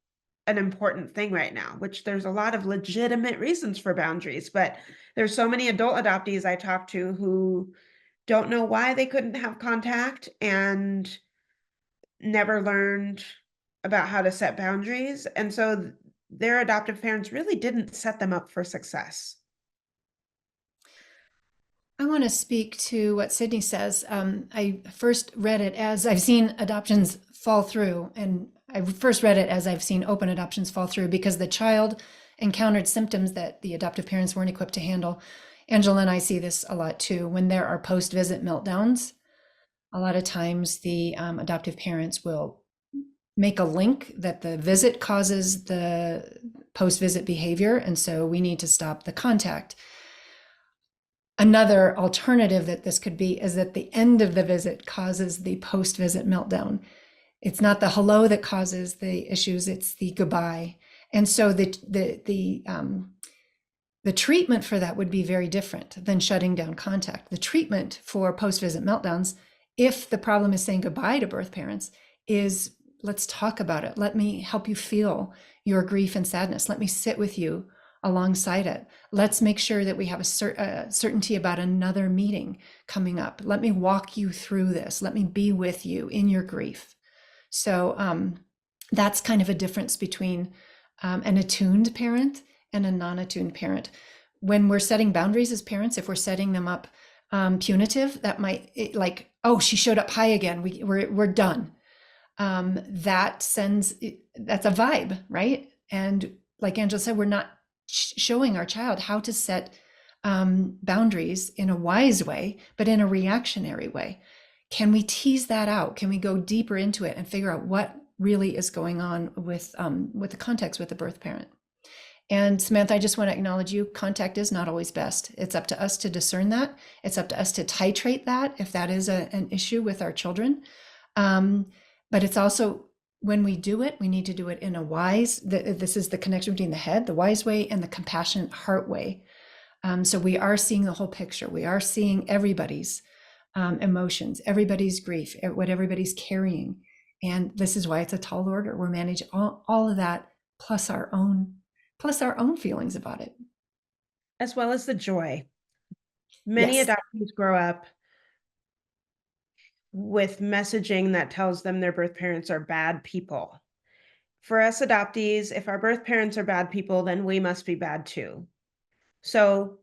an important thing right now, which there's a lot of legitimate reasons for boundaries, but there's so many adult adoptees I talk to who don't know why they couldn't have contact and never learned about how to set boundaries. And so their adoptive parents really didn't set them up for success. I want to speak to what Sydney says. I first read it as I've seen adoptions fall through, and I first read it as I've seen open adoptions fall through because the child encountered symptoms that the adoptive parents weren't equipped to handle. Angela and I see this a lot too. When there are post-visit meltdowns, a lot of times the adoptive parents will make a link that the visit causes the post-visit behavior, and so we need to stop the contact. Another alternative that this could be is that the end of the visit causes the post-visit meltdown. It's not the hello that causes the issues, it's the goodbye. And so the treatment for that would be very different than shutting down contact. The treatment for post-visit meltdowns, if the problem is saying goodbye to birth parents, is let's talk about it. Let me help you feel your grief and sadness. Let me sit with you alongside it. Let's make sure that we have a certainty about another meeting coming up. Let me walk you through this. Let me be with you in your grief. So that's kind of a difference between an attuned parent and a non-attuned parent. When we're setting boundaries as parents, if we're setting them up punitive, that might like, oh, she showed up high again. We're done. That's a vibe, right? And like Angela said, we're not showing our child how to set boundaries in a wise way, but in a reactionary way. Can we tease that out? Can we go deeper into it and figure out what really is going on with the context with the birth parent? And Samantha, I just want to acknowledge you. Contact is not always best. It's up to us to discern that. It's up to us to titrate that if that is an issue with our children. But it's also, when we do it, we need to do it in a wise, this is the connection between the head, the wise way, and the compassionate heart way. So we are seeing the whole picture. We are seeing everybody's emotions, everybody's grief, what everybody's carrying. And this is why it's a tall order. We're managing all of that, plus our own feelings about it. As well as the joy. Many Yes. adoptees grow up with messaging that tells them their birth parents are bad people. For us adoptees, if our birth parents are bad people, then we must be bad too. So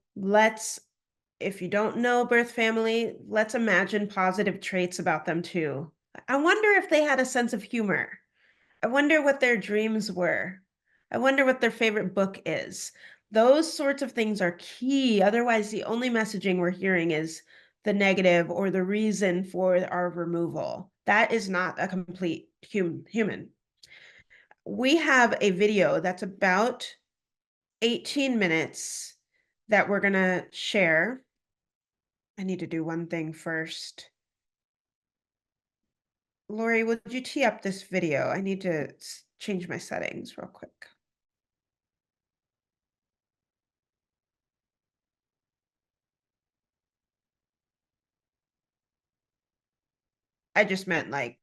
if you don't know birth family, let's imagine positive traits about them too. I wonder if they had a sense of humor. I wonder what their dreams were. I wonder what their favorite book is. Those sorts of things are key. Otherwise, the only messaging we're hearing is the negative or the reason for our removal. That is not a complete human. We have a video that's about 18 minutes that we're going to share. I need to do one thing first. Lori, would you tee up this video? I need to change my settings real quick. I just meant like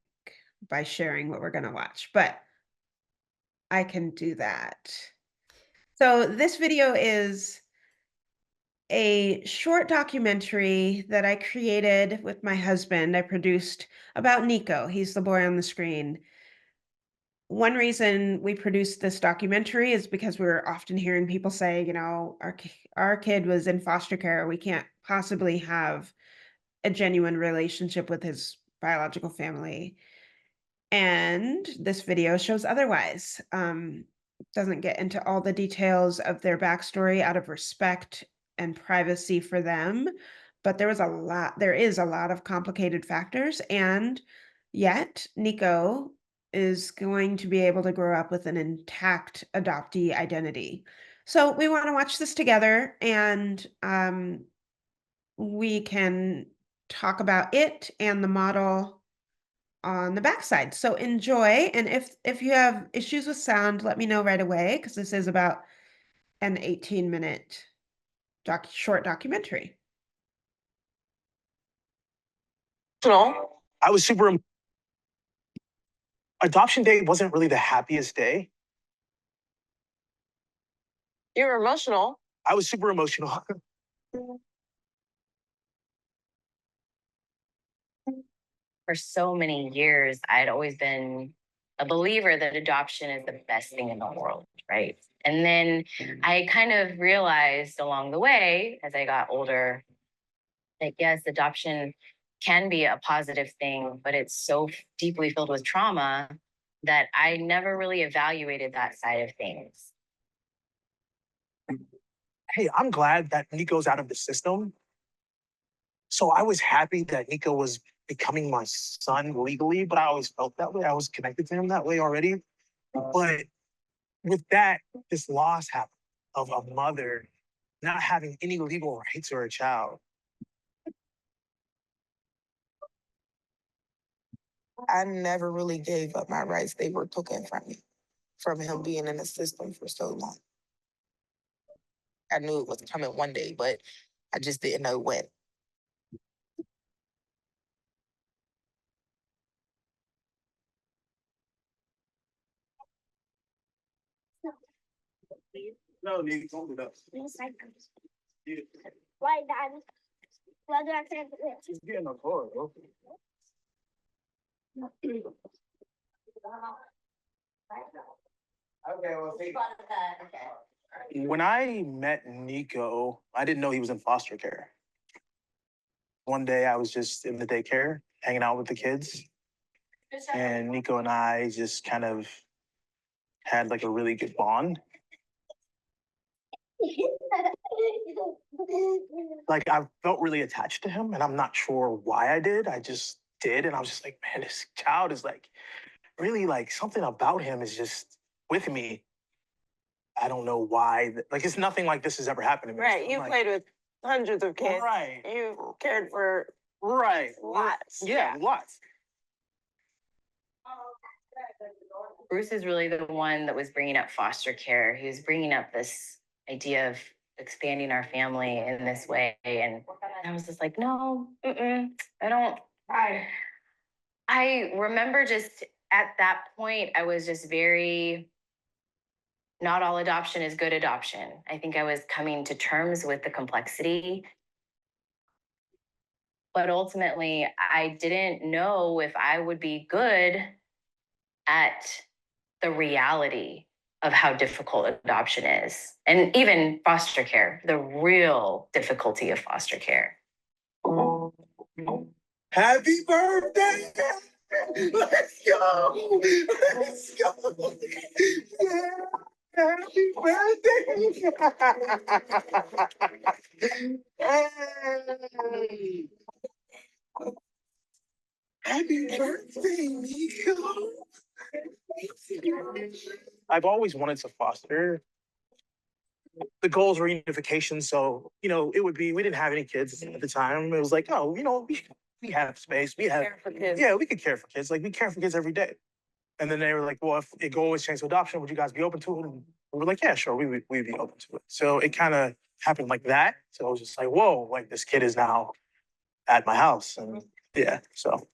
by sharing what we're going to watch, but I can do that. So this video is a short documentary that I created with my husband. I produced about Nico. He's the boy on the screen. One reason we produced this documentary is because we're often hearing people say, you know, our kid was in foster care. We can't possibly have a genuine relationship with his biological family. And this video shows otherwise. Doesn't get into all the details of their backstory out of respect and privacy for them, but there is a lot of complicated factors, and yet Nico is going to be able to grow up with an intact adoptee identity. So we want to watch this together, and we can talk about it and the model on the backside. So enjoy. And if you have issues with sound, let me know right away, because this is about an 18-minute short documentary. I was adoption day wasn't really the happiest day. You were emotional. I was super emotional. For so many years, I'd always been a believer that adoption is the best thing in the world, right? And then I kind of realized along the way, as I got older, that yes, adoption can be a positive thing, but it's so deeply filled with trauma that I never really evaluated that side of things. Hey, I'm glad that Nico's out of the system. So I was happy that Nico was becoming my son legally, but I always felt that way. I was connected to him that way already. But with that, this loss happened of a mother not having any legal rights to her child. I never really gave up my rights. They were taken from me from him being in the system for so long. I knew it was coming one day, but I just didn't know when. No, Nico, don't do that. Why, Dad? Why do I say this? Just get in the car, bro. When I met Nico, I didn't know he was in foster care. One day I was just in the daycare, hanging out with the kids. And Nico and I just kind of had like a really good bond. Like I felt really attached to him, and I'm not sure why I did. I just did, and I was just like, man, this child is like really like something about him is just with me. I don't know why. Like it's nothing like this has ever happened to me. Right, So I'm you like, played with hundreds of kids. right, You cared for right, lots. yeah, lots. Bruce is really the one that was bringing up foster care. He was bringing up this idea of expanding our family in this way. And I was just like, no, I don't. I remember just at that point, I was just very, not all adoption is good adoption. I think I was coming to terms with the complexity. But ultimately, I didn't know if I would be good at the reality of how difficult adoption is, and even foster care, the real difficulty of foster care. Happy birthday! Let's go! Let's go! Yeah. Happy birthday! Hey. Happy birthday, Nico! I've always wanted to foster. The goals were unification, so it would be we didn't have any kids at the time. It was like, oh, we have space, we have Care for kids. yeah, we could care for kids. Like we care for kids every day. And then they were like, well, if it goal was changed to adoption, would you guys be open to it? And we were like, yeah, sure, we'd be open to it. So it kind of happened like that. So I was just like, whoa, like this kid is now at my house, and yeah, so.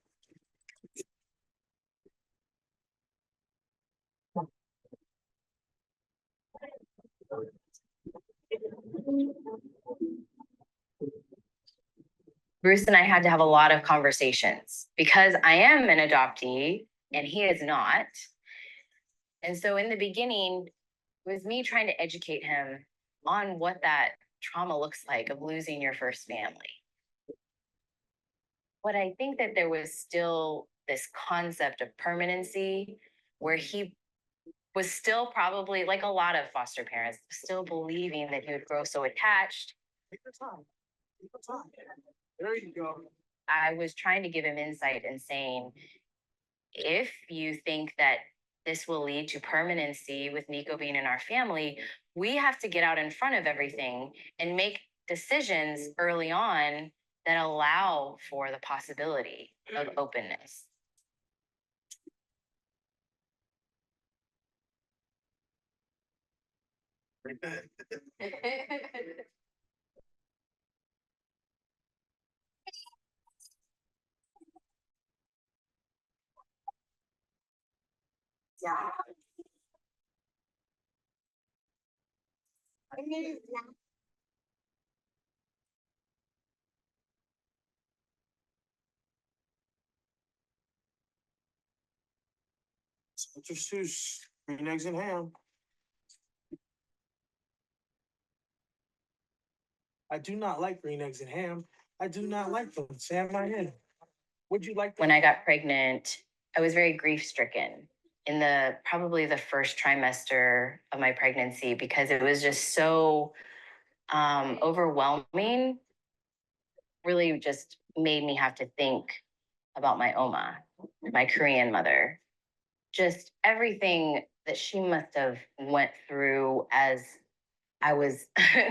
Bruce and I had to have a lot of conversations because I am an adoptee and he is not. And so in the beginning, it was me trying to educate him on what that trauma looks like of losing your first family. But I think that there was still this concept of permanency where he was still probably, like a lot of foster parents, still believing that he would grow so attached. Take your time. Take your time. There you go. I was trying to give him insight and saying, if you think that this will lead to permanency with Nico being in our family, we have to get out in front of everything and make decisions early on that allow for the possibility of openness. Yeah. Dr. Seuss, green eggs and ham. I do not like green eggs and ham. I do not like them. Sam, my head. Would you like When I got pregnant, I was very grief stricken in the probably the first trimester of my pregnancy because it was just so overwhelming. Really just made me have to think about my Oma, my Korean mother. Just everything that she must have went through as I was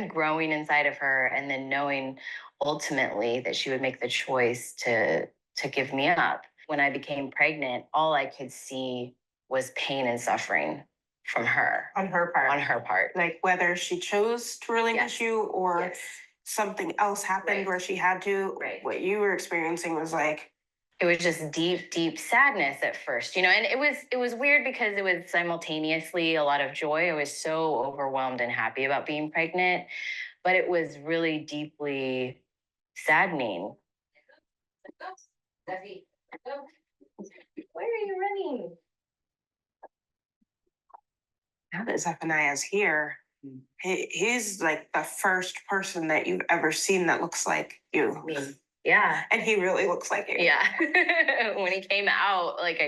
growing inside of her, and then knowing ultimately that she would make the choice to give me up. When I became pregnant, all I could see was pain and suffering from her. On her part. On her part. Like whether she chose to relinquish Yes. you or Yes. something else happened Right. where she had to. Right. What you were experiencing was like, It was just deep, deep sadness at first, you know, and it was weird because it was simultaneously a lot of joy. I was so overwhelmed and happy about being pregnant, but it was really deeply saddening. Where are you running? now that Zephaniah's here, he's like the first person that you've ever seen that looks like you. Me. Yeah. And he really looks like you. Yeah. When he came out, like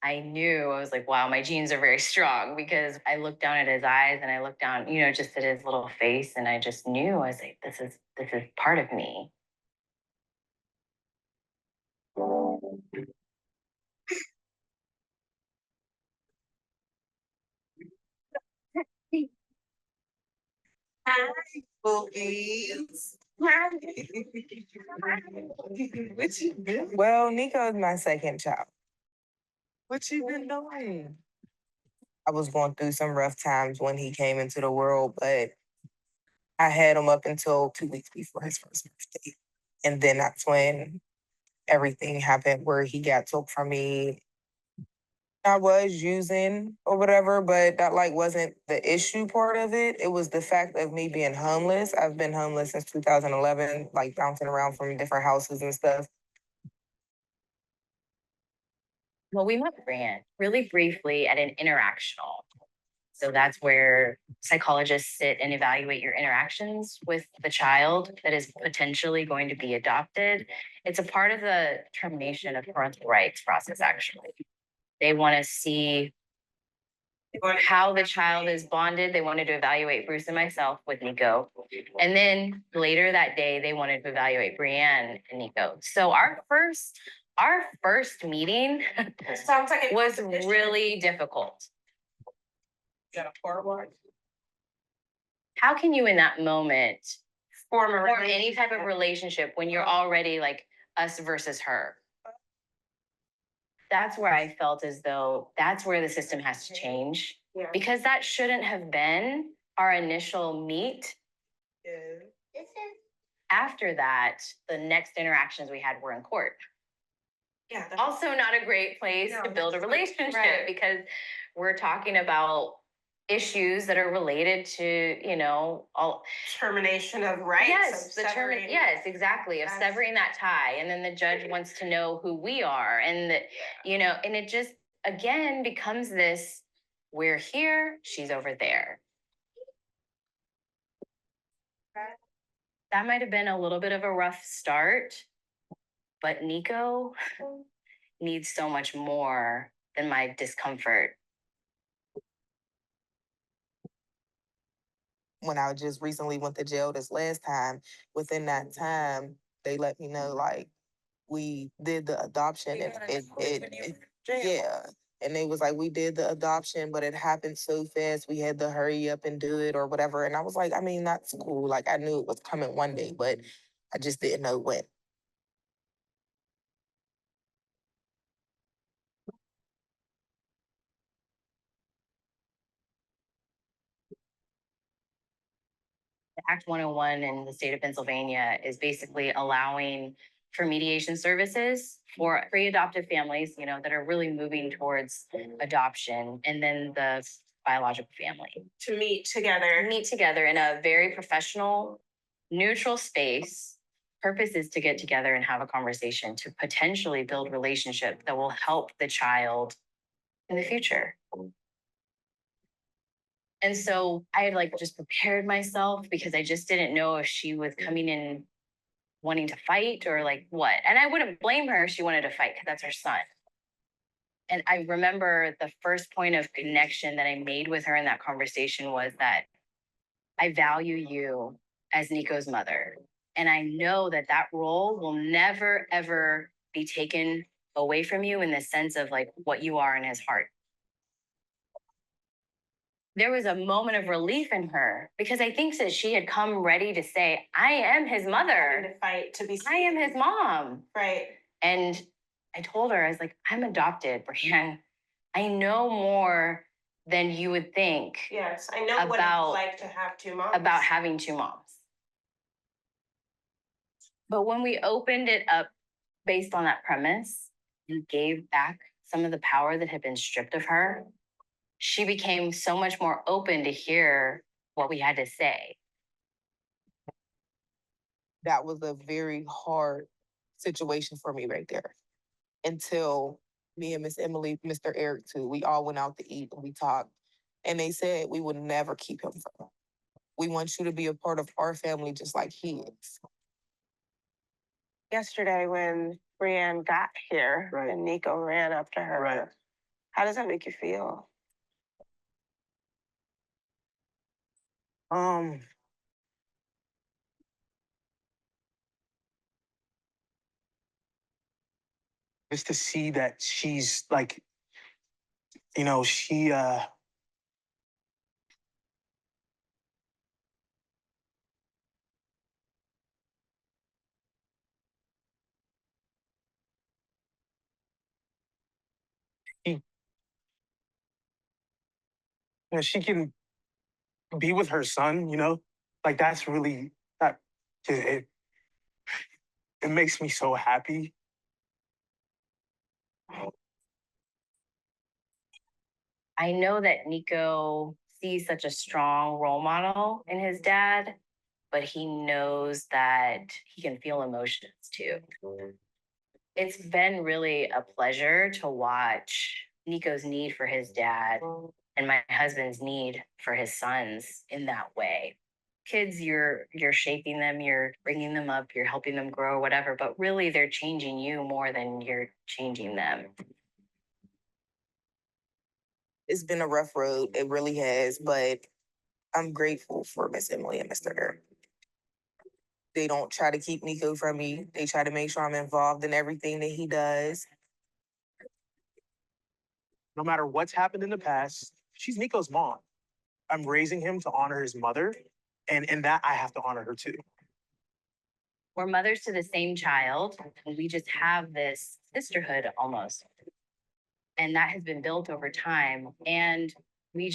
I knew, I was like, wow, my genes are very strong because I looked down at his eyes and I looked down, you know, just at his little face, and I just knew, I was like, this is part of me. Hi, boobies. What you been? Well, Nico's my second child. What you been doing? I was going through some rough times when he came into the world, but I had him up until 2 weeks before his first birthday. And then that's when everything happened where he got took from me. I was using or whatever, but that like wasn't the issue part of it. It was the fact of me being homeless. I've been homeless since 2011, like bouncing around from different houses and stuff. Well, we met Brian really briefly at an interactional. So that's where psychologists sit and evaluate your interactions with the child that is potentially going to be adopted. It's a part of the termination of parental rights process, actually. They want to see how the child is bonded. They wanted to evaluate Bruce and myself with Nico. And then later that day, they wanted to evaluate Brianne and Nico. So our first meeting Sounds like it was really difficult. Got a forward. How can you in that moment form any type of relationship when you're already like us versus her? That's where I felt as though that's where the system has to change, Yeah. because that shouldn't have been our initial meet. Yeah. After that, the next interactions we had were in court. Yeah. Also not a great place No, to build a that's relationship right. because we're talking about issues that are related to, you know, all Termination of rights. yes, yes, exactly, of That's- severing that tie. And then the judge wants to know who we are. And you know, and it just again becomes this, we're here, she's over there. That might have been a little bit of a rough start, but Nico, needs so much more than my discomfort. When I just recently went to jail this last time, within that time, they let me know like we did the adoption and yeah. And they was like, we did the adoption, but it happened so fast we had to hurry up and do it or whatever. And I was like, I mean, that's cool. Like I knew it was coming one day, but I just didn't know when. Act 101 in the state of Pennsylvania is basically allowing for mediation services for pre-adoptive families, you know, that are really moving towards adoption, and then the biological family To meet together. meet together in a very professional, neutral space. Purpose is to get together and have a conversation to potentially build relationship that will help the child in the future. And so I had like just prepared myself because I just didn't know if she was coming in wanting to fight or like what. And I wouldn't blame her if she wanted to fight because that's her son. And I remember the first point of connection that I made with her in that conversation was that I value you as Nico's mother. And I know that that role will never, ever be taken away from you in the sense of like what you are in his heart. There was a moment of relief in her because I think that she had come ready to say, I am his mother. To fight, to be. I am his mom. Right. And I told her, I was like, I'm adopted, Brianne. I know more than you would think Yes, I know what About- it's like to have two moms. about having two moms. But when we opened it up based on that premise and gave back some of the power that had been stripped of her, she became so much more open to hear what we had to say. That was a very hard situation for me right there. Until me and Miss Emily, Mr. Eric too, we all went out to eat and we talked. And they said we would never keep him from. We want you to be a part of our family just like he is. Yesterday when Brianne got here Right. and Nico ran up to her. Right. How does that make you feel? Just to see that she's like, you know, she can be with her son, you know, like that's really that it makes me so happy. I know that Nico sees such a strong role model in his dad, but he knows that he can feel emotions too. It's been really a pleasure to watch Nico's need for his dad and my husband's need for his sons in that way. Kids, you're shaping them, you're bringing them up, you're helping them grow, whatever, but really they're changing you more than you're changing them. It's been a rough road, it really has, but I'm grateful for Miss Emily and Mr. Eric. They don't try to keep Nico from me. They try to make sure I'm involved in everything that he does. No matter what's happened in the past, she's Nico's mom. I'm raising him to honor his mother, and in that I have to honor her too. We're mothers to the same child, and we just have this sisterhood almost. And that has been built over time. And we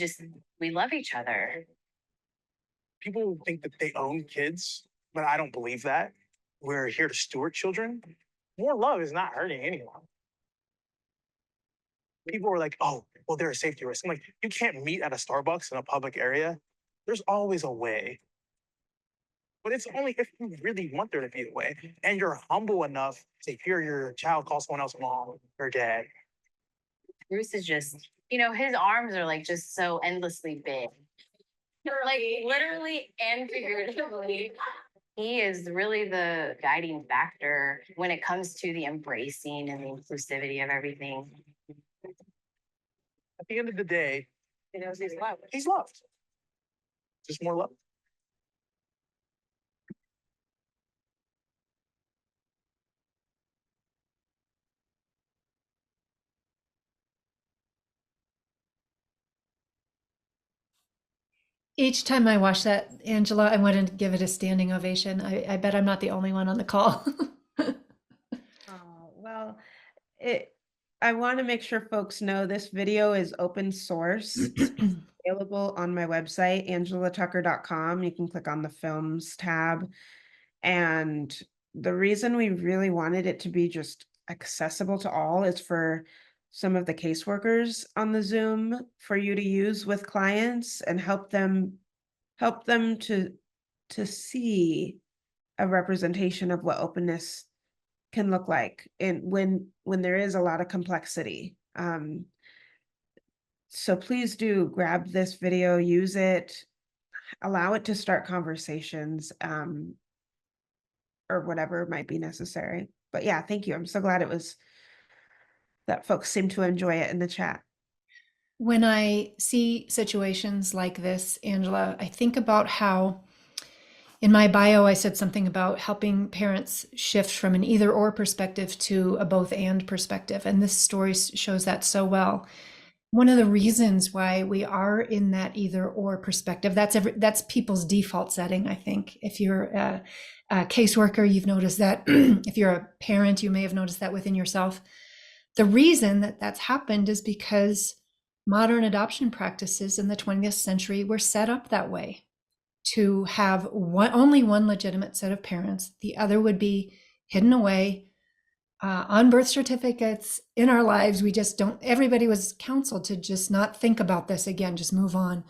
love each other. People think that they own kids, but I don't believe that. We're here to steward children. More love is not hurting anyone. People are like, oh, well, they're a safety risk. I'm like, you can't meet at a Starbucks in a public area. There's always a way. But it's only if you really want there to be a way and you're humble enough to hear your child call someone else mom or dad. Bruce is just, you know, his arms are like just so endlessly big. Like literally and figuratively. he is really the guiding factor when it comes to the embracing and the inclusivity of everything. At the end of the day, He knows he's loved. he's loved. Just more love. Each time I watch that, Angela, I want to give it a standing ovation. I bet I'm not the only one on the call. Oh, well, I want to make sure folks know this video is open source. It's available on my website, angelatucker.com. You can click on the films tab. And the reason we really wanted it to be just accessible to all is for some of the caseworkers on the Zoom for you to use with clients and help them to see a representation of what openness can look like and when there is a lot of complexity. So please do grab this video, use it, allow it to start conversations, or whatever might be necessary. But yeah, thank you. I'm so glad that folks seem to enjoy it in the chat. When I see situations like this, Angela, I think about how in my bio I said something about helping parents shift from an either or perspective to a both and perspective. And this story shows that so well. One of the reasons why we are in that either or perspective, that's people's default setting, I think. If you're a caseworker, you've noticed that. If you're a parent, you may have noticed that within yourself. The reason that that's happened is because modern adoption practices in the 20th century were set up that way, to have only one legitimate set of parents. The other would be hidden away on birth certificates in our lives. We just don't, everybody was counseled to just not think about this again, just move on.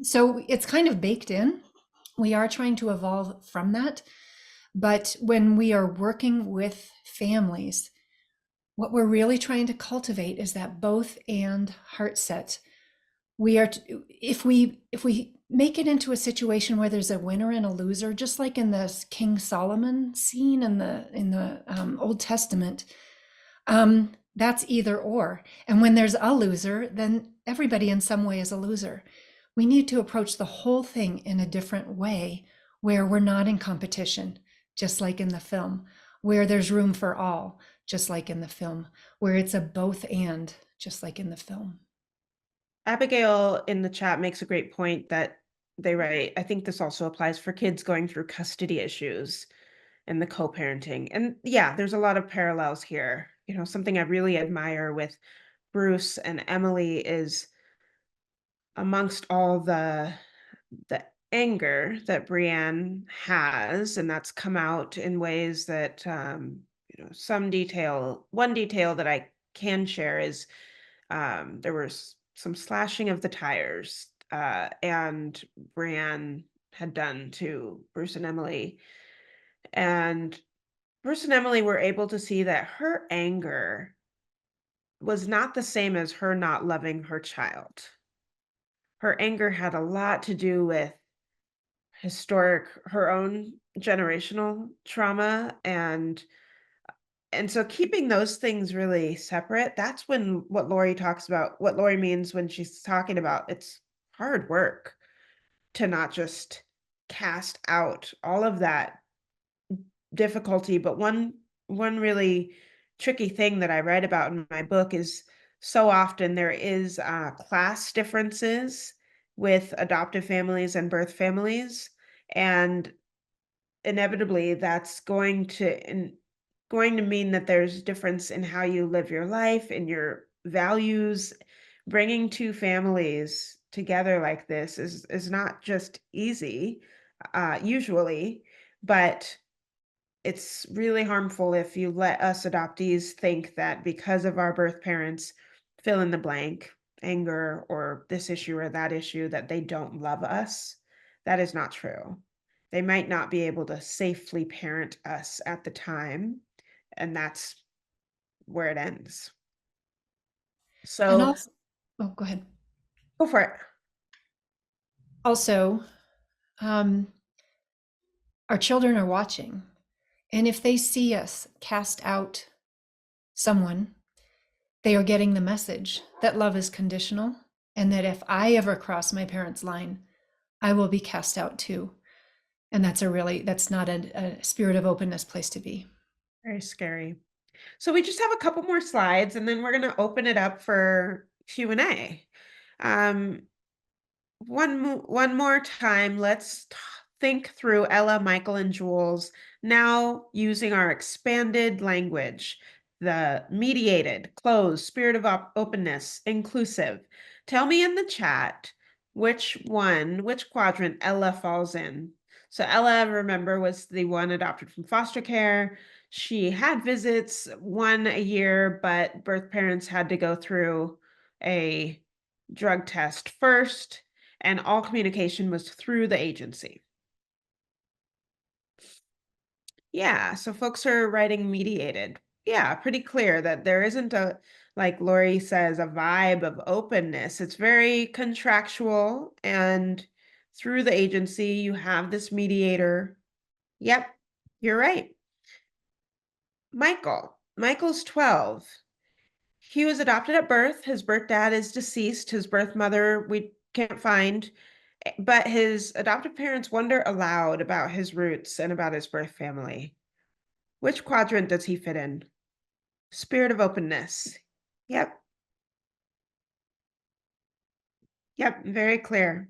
So it's kind of baked in. We are trying to evolve from that. But when we are working with families, what we're really trying to cultivate is that both and heart set. We are, if we make it into a situation where there's a winner and a loser, just like in the King Solomon scene in the Old Testament, that's either or. And when there's a loser, then everybody in some way is a loser. We need to approach the whole thing in a different way, where we're not in competition, just like in the film, where there's room for all, just like in the film, where it's a both and, just like in the film. Abigail in the chat makes a great point that they write. I think this also applies for kids going through custody issues and the co-parenting. And yeah, there's a lot of parallels here. You know, something I really admire with Bruce and Emily is amongst all the anger that Brienne has, and that's come out in ways that you know, one detail that I can share is there was some slashing of the tires and Brienne had done to Bruce and Emily. And Bruce and Emily were able to see that her anger was not the same as her not loving her child. Her anger had a lot to do with her own generational trauma, and so keeping those things really separate, that's when what Lori means when she's talking about it's hard work to not just cast out all of that difficulty. But one really tricky thing that I write about in my book is so often there is class differences with adoptive families and birth families, and inevitably that's going to mean that there's difference in how you live your life and your values. Bringing two families together like this is not just easy, usually, but it's really harmful if you let us adoptees think that because of our birth parents, fill in the blank, anger or this issue or that issue, that they don't love us. That is not true. They might not be able to safely parent us at the time, and that's where it ends. And So also, oh, go ahead. go for it. Also, our children are watching. And if they see us cast out someone, they are getting the message that love is conditional and that if I ever cross my parents' line, I will be cast out too. And that's not a spirit of openness place to be. Very scary. So we just have a couple more slides and then we're going to open it up for Q&A. One more time, let's think through Ella, Michael, and Jules now using our expanded language, the mediated, closed, spirit of openness, inclusive. Tell me in the chat which quadrant Ella falls in. So Ella, remember, was the one adopted from foster care. She had visits, 1 a year, but birth parents had to go through a drug test first, and all communication was through the agency. Yeah, so folks are writing mediated. Yeah, pretty clear that there isn't a, like Lori says, a vibe of openness. It's very contractual, and through the agency, you have this mediator. Yep, you're right. Michael's 12. He was adopted at birth. His birth dad is deceased. His birth mother we can't find. But his adoptive parents wonder aloud about his roots and about his birth family. Which quadrant does he fit in? Spirit of openness. Yep. Yep, very clear.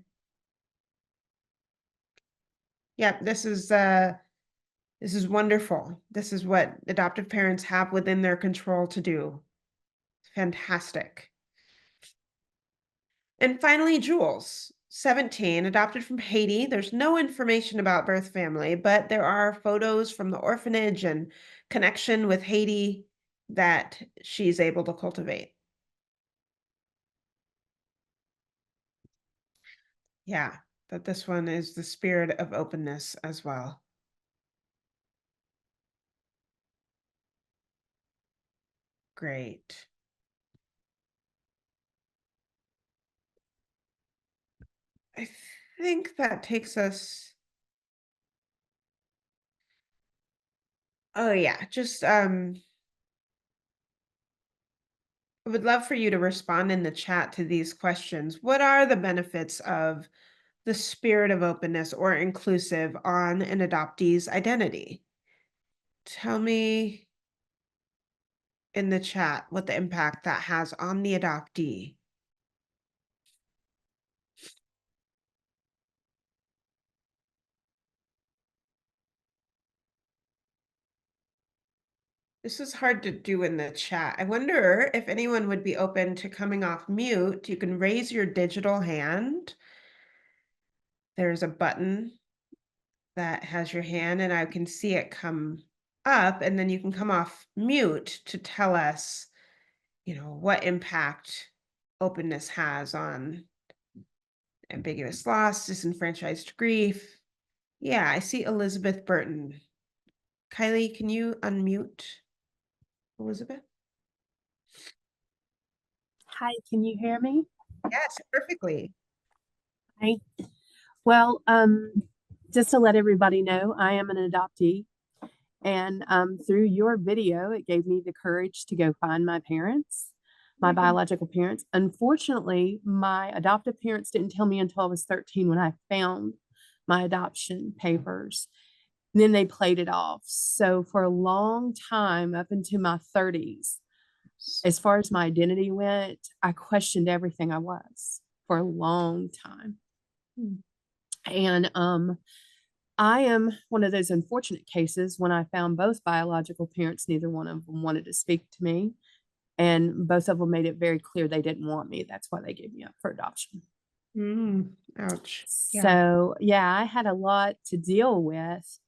Yep, this is wonderful. This is what adoptive parents have within their control to do. Fantastic. And finally, Jules, 17, adopted from Haiti. There's no information about birth family, but there are photos from the orphanage and connection with Haiti that she's able to cultivate. Yeah, but this one is the spirit of openness as well. Great. I think that takes us. Oh yeah, just I would love for you to respond in the chat to these questions. What are the benefits of the spirit of openness or inclusive on an adoptee's identity? Tell me in the chat what the impact that has on the adoptee. This is hard to do in the chat. I wonder if anyone would be open to coming off mute. You can raise your digital hand. There's a button that has your hand and I can see it come up, and then you can come off mute to tell us, what impact openness has on ambiguous loss, disenfranchised grief. Yeah, I see Elizabeth Burton. Kylie, can you unmute Elizabeth? Hi, can you hear me? Yes, perfectly. Hi. Well, just to let everybody know, I am an adoptee, and through your video, it gave me the courage to go find my parents, my biological parents. Unfortunately, my adoptive parents didn't tell me until I was 13 when I found my adoption papers. And then they played it off. So for a long time, up into my 30s, as far as my identity went, I questioned everything I was for a long time. And I am one of those unfortunate cases when I found both biological parents, neither one of them wanted to speak to me. And both of them made it very clear they didn't want me. That's why they gave me up for adoption. Ouch. So, yeah, I had a lot to deal with.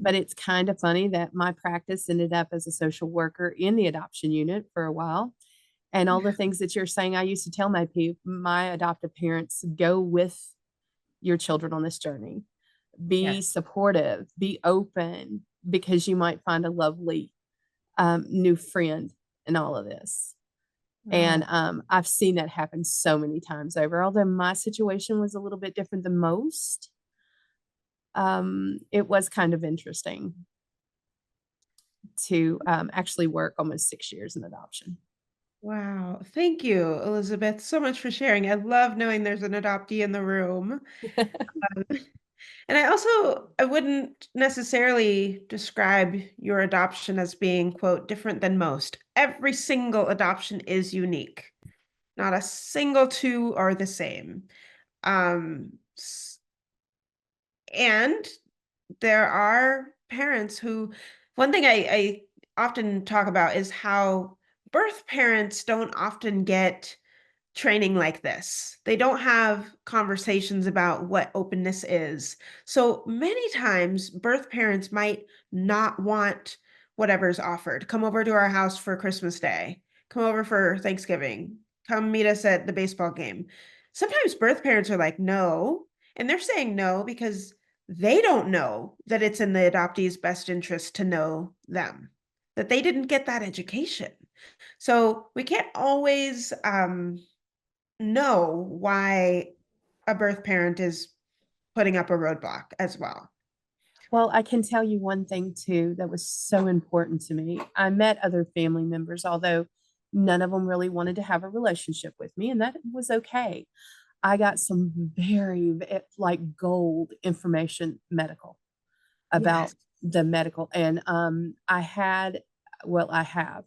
But it's kind of funny that my practice ended up as a social worker in the adoption unit for a while. And all the things that you're saying, I used to tell my adoptive parents, go with your children on this journey. Be supportive, be open, because you might find a lovely new friend in all of this. And I've seen that happen so many times over, although my situation was a little bit different than most. it was kind of interesting to actually work almost 6 years in adoption. Wow. Thank you, Elizabeth, so much for sharing. I love knowing there's an adoptee in the room. And I wouldn't necessarily describe your adoption as being, quote, different than most. Every single adoption is unique. Not a single two are the same. S- and there are parents who, one thing I often talk about is how birth parents don't often get training like this. They don't have conversations about what openness is. So many times, birth parents might not want whatever's offered. Come over to our house for Christmas Day. Come over for Thanksgiving. Come meet us at the baseball game. Sometimes birth parents are like, no. And they're saying no because they don't know that it's in the adoptee's best interest to know them, that they didn't get that education. So we can't always know why a birth parent is putting up a roadblock as well. Well, I can tell you one thing too that was so important to me. I met other family members, although none of them really wanted to have a relationship with me, and that was okay. I got some like gold information medical about Yes. the medical. And I have,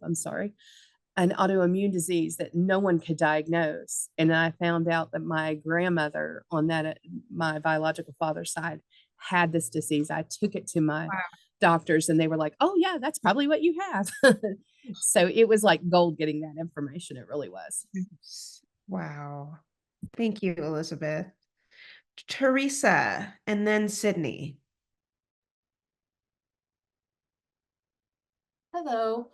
I'm sorry, an autoimmune disease that no one could diagnose. And I found out that my grandmother on my biological father's side had this disease. I took it to my doctors and they were like, oh yeah, that's probably what you have. So it was like gold getting that information. It really was. Wow. Thank you, Elizabeth. Teresa, and then Sydney. Hello.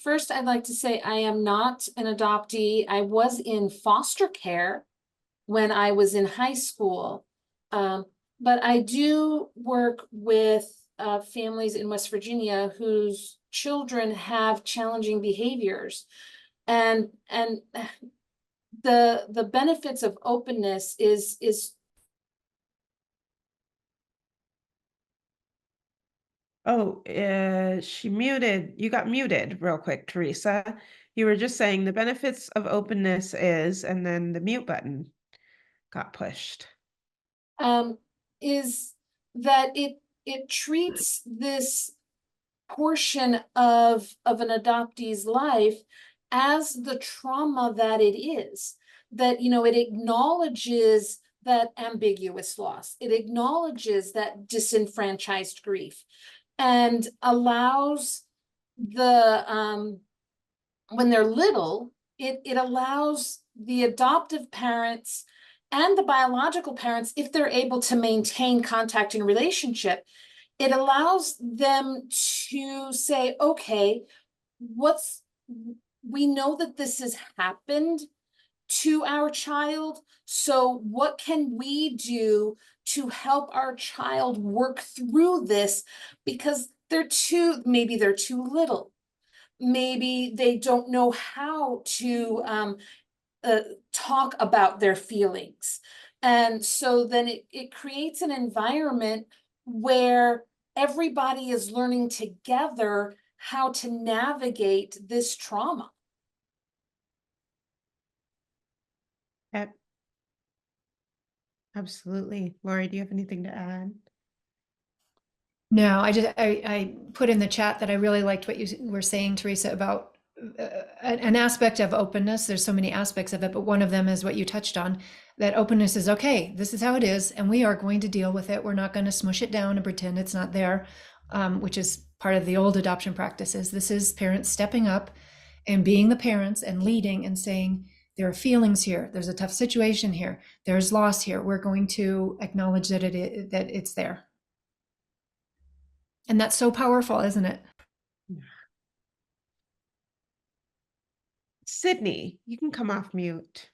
First, I'd like to say I am not an adoptee. I was in foster care when I was in high school. But I do work with families in West Virginia whose children have challenging behaviors. And the benefits of openness is Oh, she muted. You got muted real quick, Teresa. You were just saying the benefits of openness is, and then the mute button got pushed. is that it treats this portion of an adoptee's life as the trauma that it is. That, you know, it acknowledges that ambiguous loss. It acknowledges that disenfranchised grief and allows the when they're little, it allows the adoptive parents and the biological parents, if they're able to maintain contact and relationship, it allows them to say, okay, we know that this has happened to our child, so what can we do to help our child work through this? Because maybe they're too little. Maybe they don't know how to talk about their feelings. And so then it creates an environment where everybody is learning together how to navigate this trauma. Yep. Absolutely. Lori, do you have anything to add? No, I put in the chat that I really liked what you were saying, Teresa, about an aspect of openness. There's so many aspects of it, but one of them is what you touched on, that openness is okay. This is how it is, and we are going to deal with it. We're not going to smush it down and pretend it's not there, which is part of the old adoption practices. This is parents stepping up and being the parents and leading and saying, there are feelings here. There's a tough situation here. There's loss here. We're going to acknowledge that it's there. And that's so powerful, isn't it? Sydney, you can come off mute.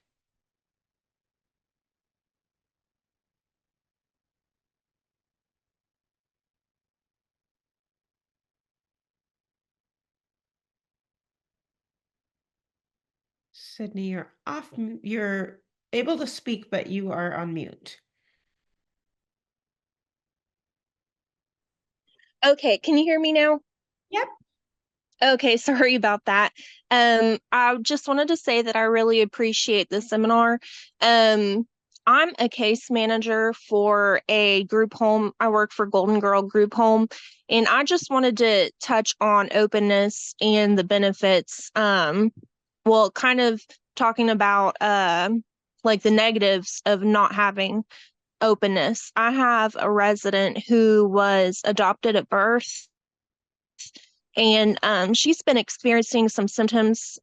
Sydney, you're off. You're able to speak, but you are on mute. Okay, can you hear me now? Yep. Okay, sorry about that. I just wanted to say that I really appreciate the seminar. I'm a case manager for a group home. I work for Golden Girl Group Home, and I just wanted to touch on openness and the benefits. Well, kind of talking about like the negatives of not having openness. I have a resident who was adopted at birth, and she's been experiencing some symptoms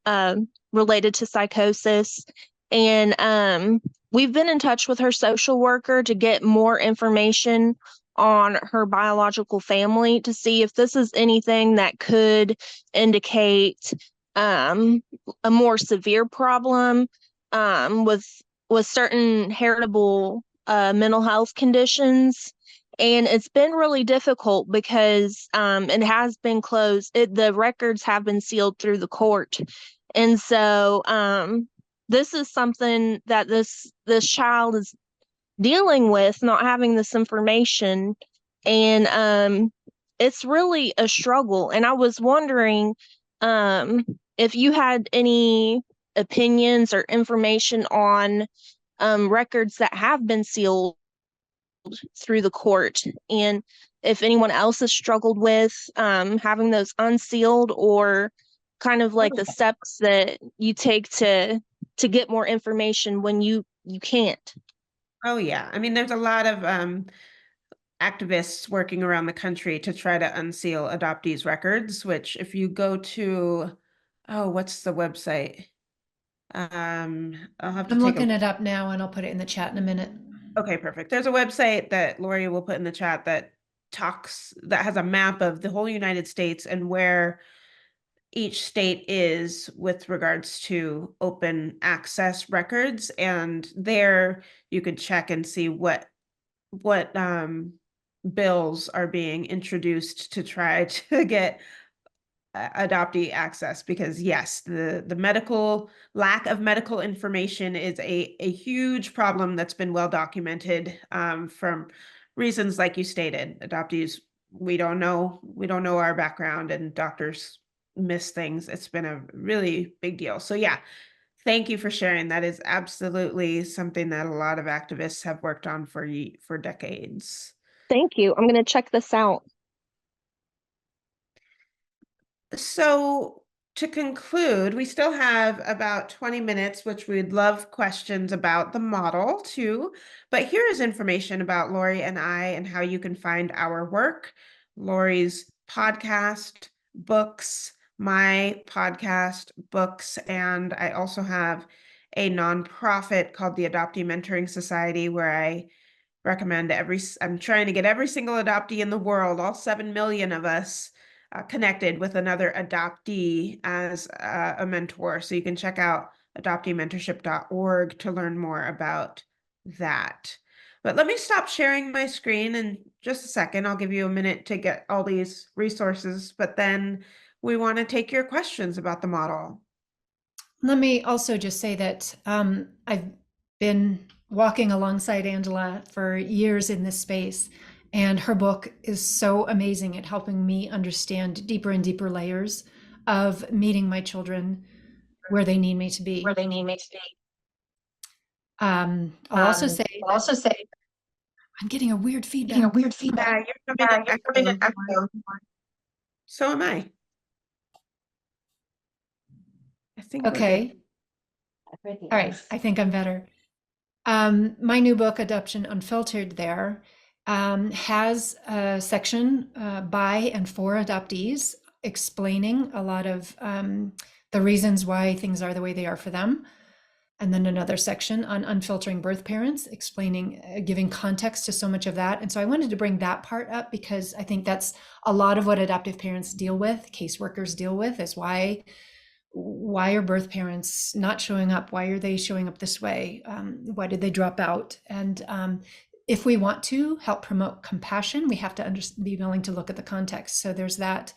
related to psychosis. And we've been in touch with her social worker to get more information on her biological family to see if this is anything that could indicate a more severe problem with certain heritable mental health conditions. And it's been really difficult because it has been closed. The records have been sealed through the court. And so this is something that this child is dealing with, not having this information. And it's really a struggle. And I was wondering if you had any opinions or information on records that have been sealed through the court, and if anyone else has struggled with having those unsealed, or kind of like the steps that you take to get more information when you can't. Oh yeah. I mean, there's a lot of activists working around the country to try to unseal adoptees' records, which if you go to, oh, what's the website? I'll have to I'm take looking it up now and I'll put it in the chat in a minute. Okay, perfect. There's a website that Lori will put in the chat that has a map of the whole United States and where each state is with regards to open access records. And there you could check and see what bills are being introduced to try to get adoptee access, because yes, the medical lack of medical information is a huge problem that's been well documented from reasons like you stated. Adoptees, we don't know our background, and doctors miss things. It's been a really big deal. So yeah, thank you for sharing. That is absolutely something that a lot of activists have worked on for decades. Thank you. I'm going to check this out. So to conclude, we still have about 20 minutes, which we'd love questions about the model too. But here is information about Lori and I and how you can find our work, Lori's podcast, books, my podcast, books, and I also have a nonprofit called the Adoptee Mentoring Society, where I recommend I'm trying to get every single adoptee in the world, all 7 million of us, connected with another adoptee as a mentor. So you can check out adopteementorship.org to learn more about that. But let me stop sharing my screen in just a second. I'll give you a minute to get all these resources, but then we want to take your questions about the model. Let me also just say that I've been walking alongside Angela for years in this space, and her book is so amazing at helping me understand deeper and deeper layers of meeting my children where they need me to be. I'll also say I'm getting a weird feedback. Yeah, you're coming in echo. So am I. I think we're Okay. good. All right. I think I'm better. My new book, Adoption Unfiltered, there has a section by and for adoptees explaining a lot of the reasons why things are the way they are for them. And then another section on unfiltering birth parents, explaining, giving context to so much of that. And so I wanted to bring that part up because I think that's a lot of what adoptive parents deal with, caseworkers deal with, is why are birth parents not showing up? Why are they showing up this way? Why did they drop out? And if we want to help promote compassion, we have to be willing to look at the context. So there's that.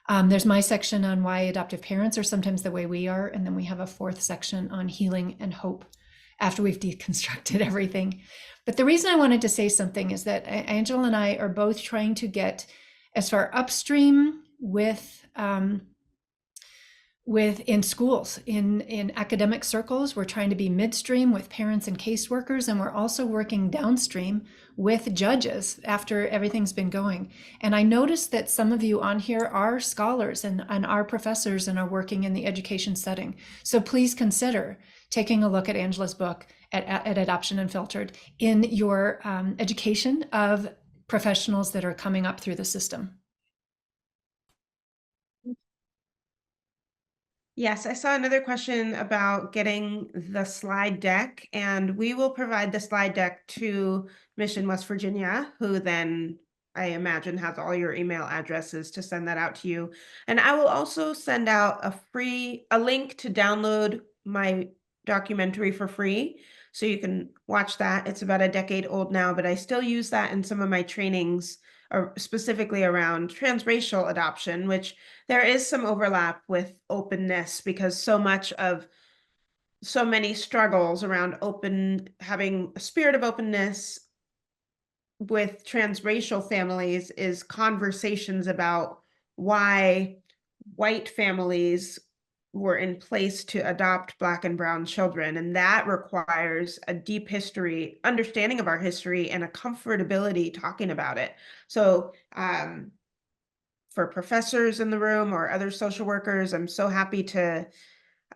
There's my section on why adoptive parents are sometimes the way we are. And then we have a fourth section on healing and hope after we've deconstructed everything. But the reason I wanted to say something is that Angela and I are both trying to get As far upstream with in schools, in academic circles, we're trying to be midstream with parents and caseworkers, and we're also working downstream with judges after everything's been going. And I noticed that some of you on here are scholars and are professors and are working in the education setting. So please consider taking a look at Angela's book at Adoption Unfiltered in your education of professionals that are coming up through the system. Yes, I saw another question about getting the slide deck, and we will provide the slide deck to Mission West Virginia, who then I imagine has all your email addresses to send that out to you. And I will also send out a link to download my documentary for free, so you can watch that. It's about a decade old now, but I still use that in some of my trainings, specifically around transracial adoption, which there is some overlap with openness, because so many struggles around having a spirit of openness with transracial families is conversations about why white families were in place to adopt Black and brown children. And that requires a deep understanding of our history, and a comfortability talking about it. So for professors in the room or other social workers, I'm so happy to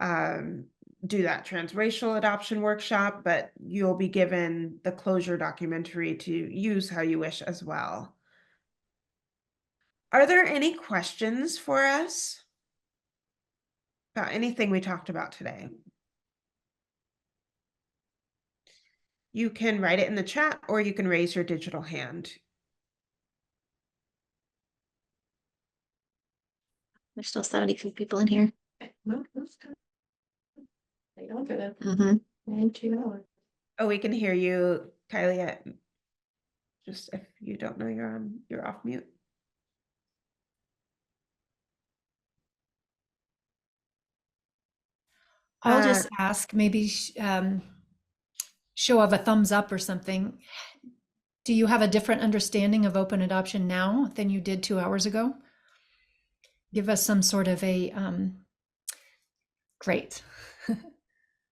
do that transracial adoption workshop, but you'll be given the closure documentary to use how you wish as well. Are there any questions for us about anything we talked about today? You can write it in the chat, or you can raise your digital hand. There's still 73 people in here. Oh, we can hear you, Kylie. Just if you don't know you're off mute. I'll just ask, maybe show of a thumbs up or something. Do you have a different understanding of open adoption now than you did 2 hours ago? Give us some sort of a great.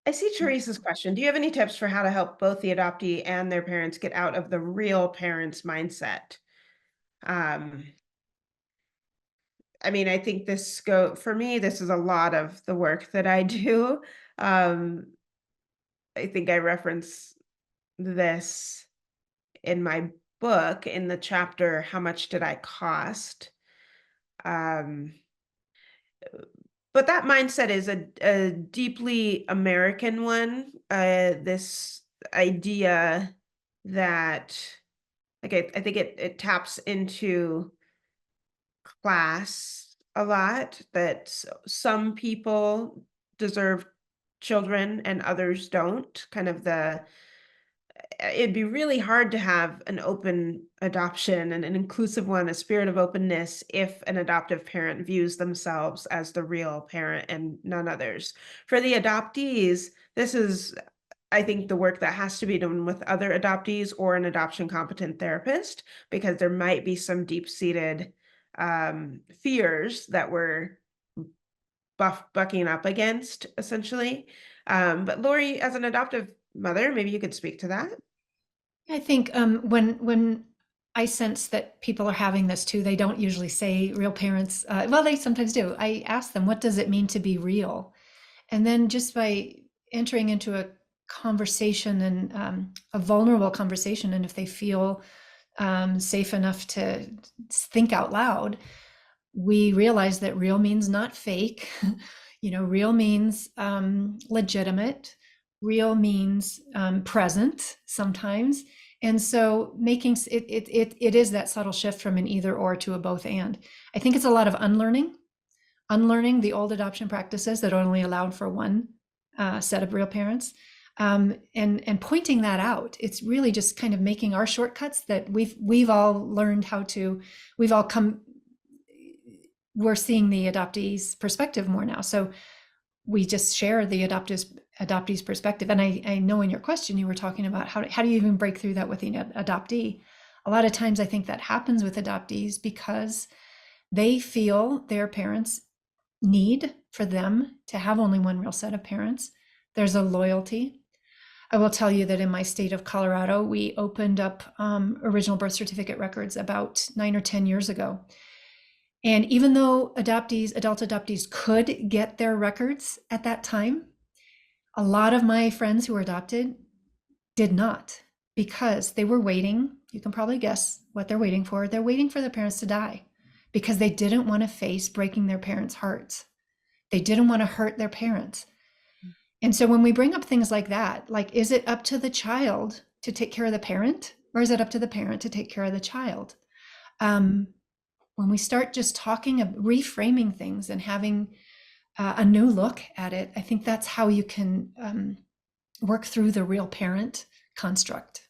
I see Teresa's question. Do you have any tips for how to help both the adoptee and their parents get out of the real parents' mindset? I mean, I think for me, this is a lot of the work that I do. I think I reference this in my book in the chapter, How Much Did I Cost? But that mindset is a deeply American one. This idea that, I think it taps into class a lot, that some people deserve children and others don't. It'd be really hard to have an open adoption and an inclusive one, a spirit of openness, if an adoptive parent views themselves as the real parent and none others. For the adoptees, this is, I think, the work that has to be done with other adoptees or an adoption competent therapist, because there might be some deep-seated fears that we're bucking up against, essentially. But Lori, as an adoptive mother, maybe you could speak to that. I think when I sense that people are having this too, they don't usually say real parents. Well, they sometimes do. I ask them, what does it mean to be real? And then just by entering into a conversation, and a vulnerable conversation, and if they feel safe enough to think out loud, we realize that real means not fake. Real means legitimate. Real means present sometimes. And so making it is that subtle shift from an either or to a both and. I think it's a lot of unlearning the old adoption practices that only allowed for one set of real parents, and pointing that out. It's really just kind of making our shortcuts that we've all learned how to. We're seeing the adoptee's perspective more now, so we just share the adoptee's perspective. And I know in your question you were talking about how do you even break through that with the adoptee. A lot of times I think that happens with adoptees because they feel their parents need for them to have only one real set of parents. There's a loyalty. I will tell you that in my state of Colorado, we opened up original birth certificate records about 9 or 10 years ago. And even though adult adoptees could get their records at that time, a lot of my friends who were adopted did not, because they were waiting. You can probably guess what they're waiting for. They're waiting for their parents to die because they didn't want to face breaking their parents' hearts. They didn't want to hurt their parents. And so when we bring up things like that, like, is it up to the child to take care of the parent, or is it up to the parent to take care of the child? When we start just talking of reframing things and having a new look at it, I think that's how you can work through the real parent construct.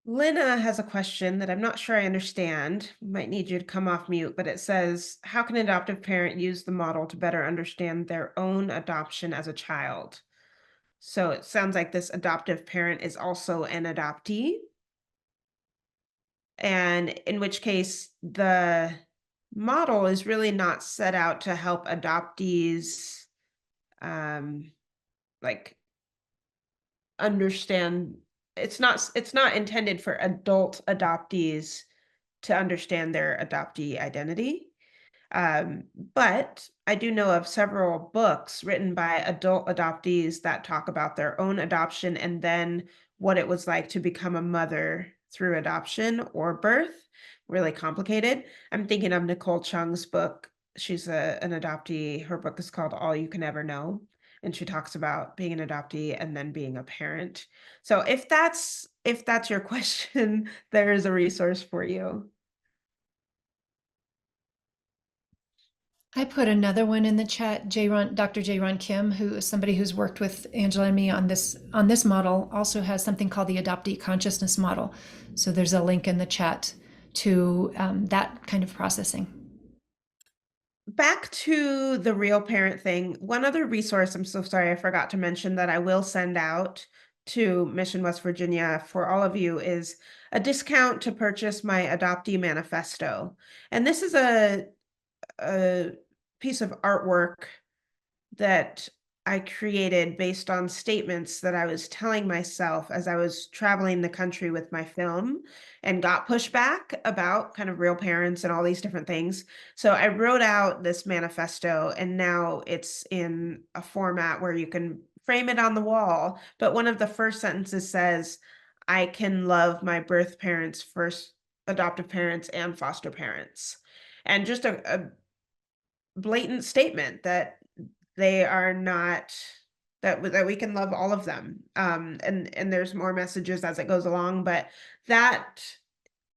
Lena has a question that I'm not sure I understand. Might need you to come off mute, but it says, how can an adoptive parent use the model to better understand their own adoption as a child? So it sounds like this adoptive parent is also an adoptee. And in which case, the model is really not set out to help adoptees like understand. It's not intended for adult adoptees to understand their adoptee identity. But I do know of several books written by adult adoptees that talk about their own adoption and then what it was like to become a mother through adoption or birth. Really complicated. I'm thinking of Nicole Chung's book. She's an adoptee. Her book is called All You Can Ever Know. And she talks about being an adoptee and then being a parent. So if that's your question, there is a resource for you. I put another one in the chat. Dr. J. Kim, who is somebody who's worked with Angela and me on this model, also has something called the adoptee consciousness model. So there's a link in the chat to that kind of processing. Back to the real parent thing. One other resource, I'm so sorry I forgot to mention, that I will send out to Mission West Virginia for all of you is a discount to purchase my adoptee manifesto. And this is a piece of artwork that I created based on statements that I was telling myself as I was traveling the country with my film and got pushback about kind of real parents and all these different things. So I wrote out this manifesto, and now it's in a format where you can frame it on the wall. But one of the first sentences says, I can love my birth parents, first adoptive parents, and foster parents. And just a blatant statement that they are not, that we can love all of them. And there's more messages as it goes along, but that,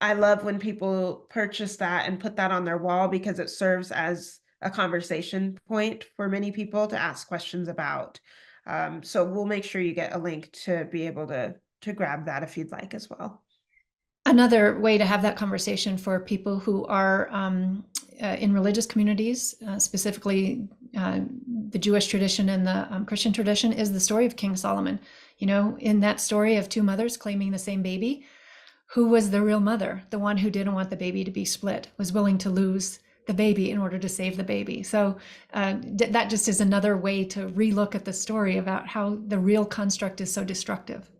I love when people purchase that and put that on their wall because it serves as a conversation point for many people to ask questions about. So we'll make sure you get a link to be able to grab that if you'd like as well. Another way to have that conversation for people who are in religious communities, specifically the Jewish tradition and the Christian tradition, is the story of King Solomon. You know, in that story of two mothers claiming the same baby, who was the real mother? The one who didn't want the baby to be split, was willing to lose the baby in order to save the baby. So that just is another way to relook at the story about how the real construct is so destructive.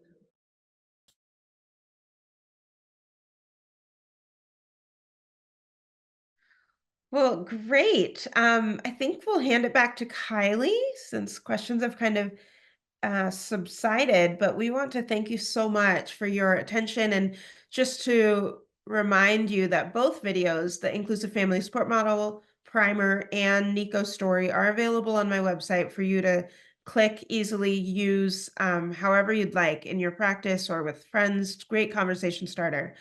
Well, great. I think we'll hand it back to Kylie since questions have kind of subsided, but we want to thank you so much for your attention, and just to remind you that both videos, the Inclusive Family Support Model Primer and Nico's story, are available on my website for you to click, easily use however you'd like in your practice or with friends. Great conversation starter.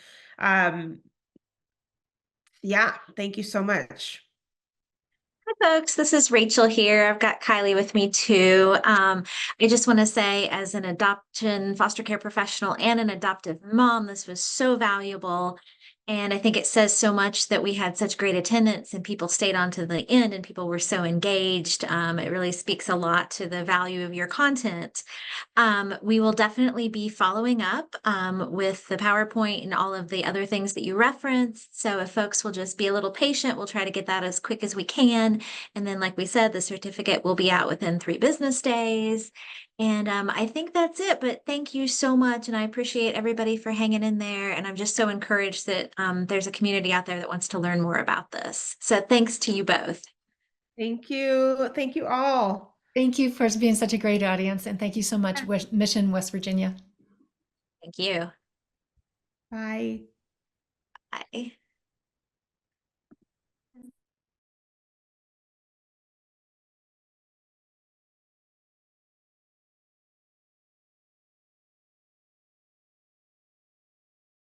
Yeah, thank you so much. Hi, folks. This is Rachel here. I've got Kylie with me too. I just want to say, as an adoption foster care professional and an adoptive mom, this was so valuable. And I think it says so much that we had such great attendance and people stayed on to the end and people were so engaged. It really speaks a lot to the value of your content. We will definitely be following up with the PowerPoint and all of the other things that you referenced. So if folks will just be a little patient, we'll try to get that as quick as we can. And then, like we said, the certificate will be out within 3 business days. And I think that's it, but thank you so much. And I appreciate everybody for hanging in there. And I'm just so encouraged that there's a community out there that wants to learn more about this. So thanks to you both. Thank you. Thank you all. Thank you for being such a great audience. And thank you so much, Mission West Virginia. Thank you. Bye. Bye.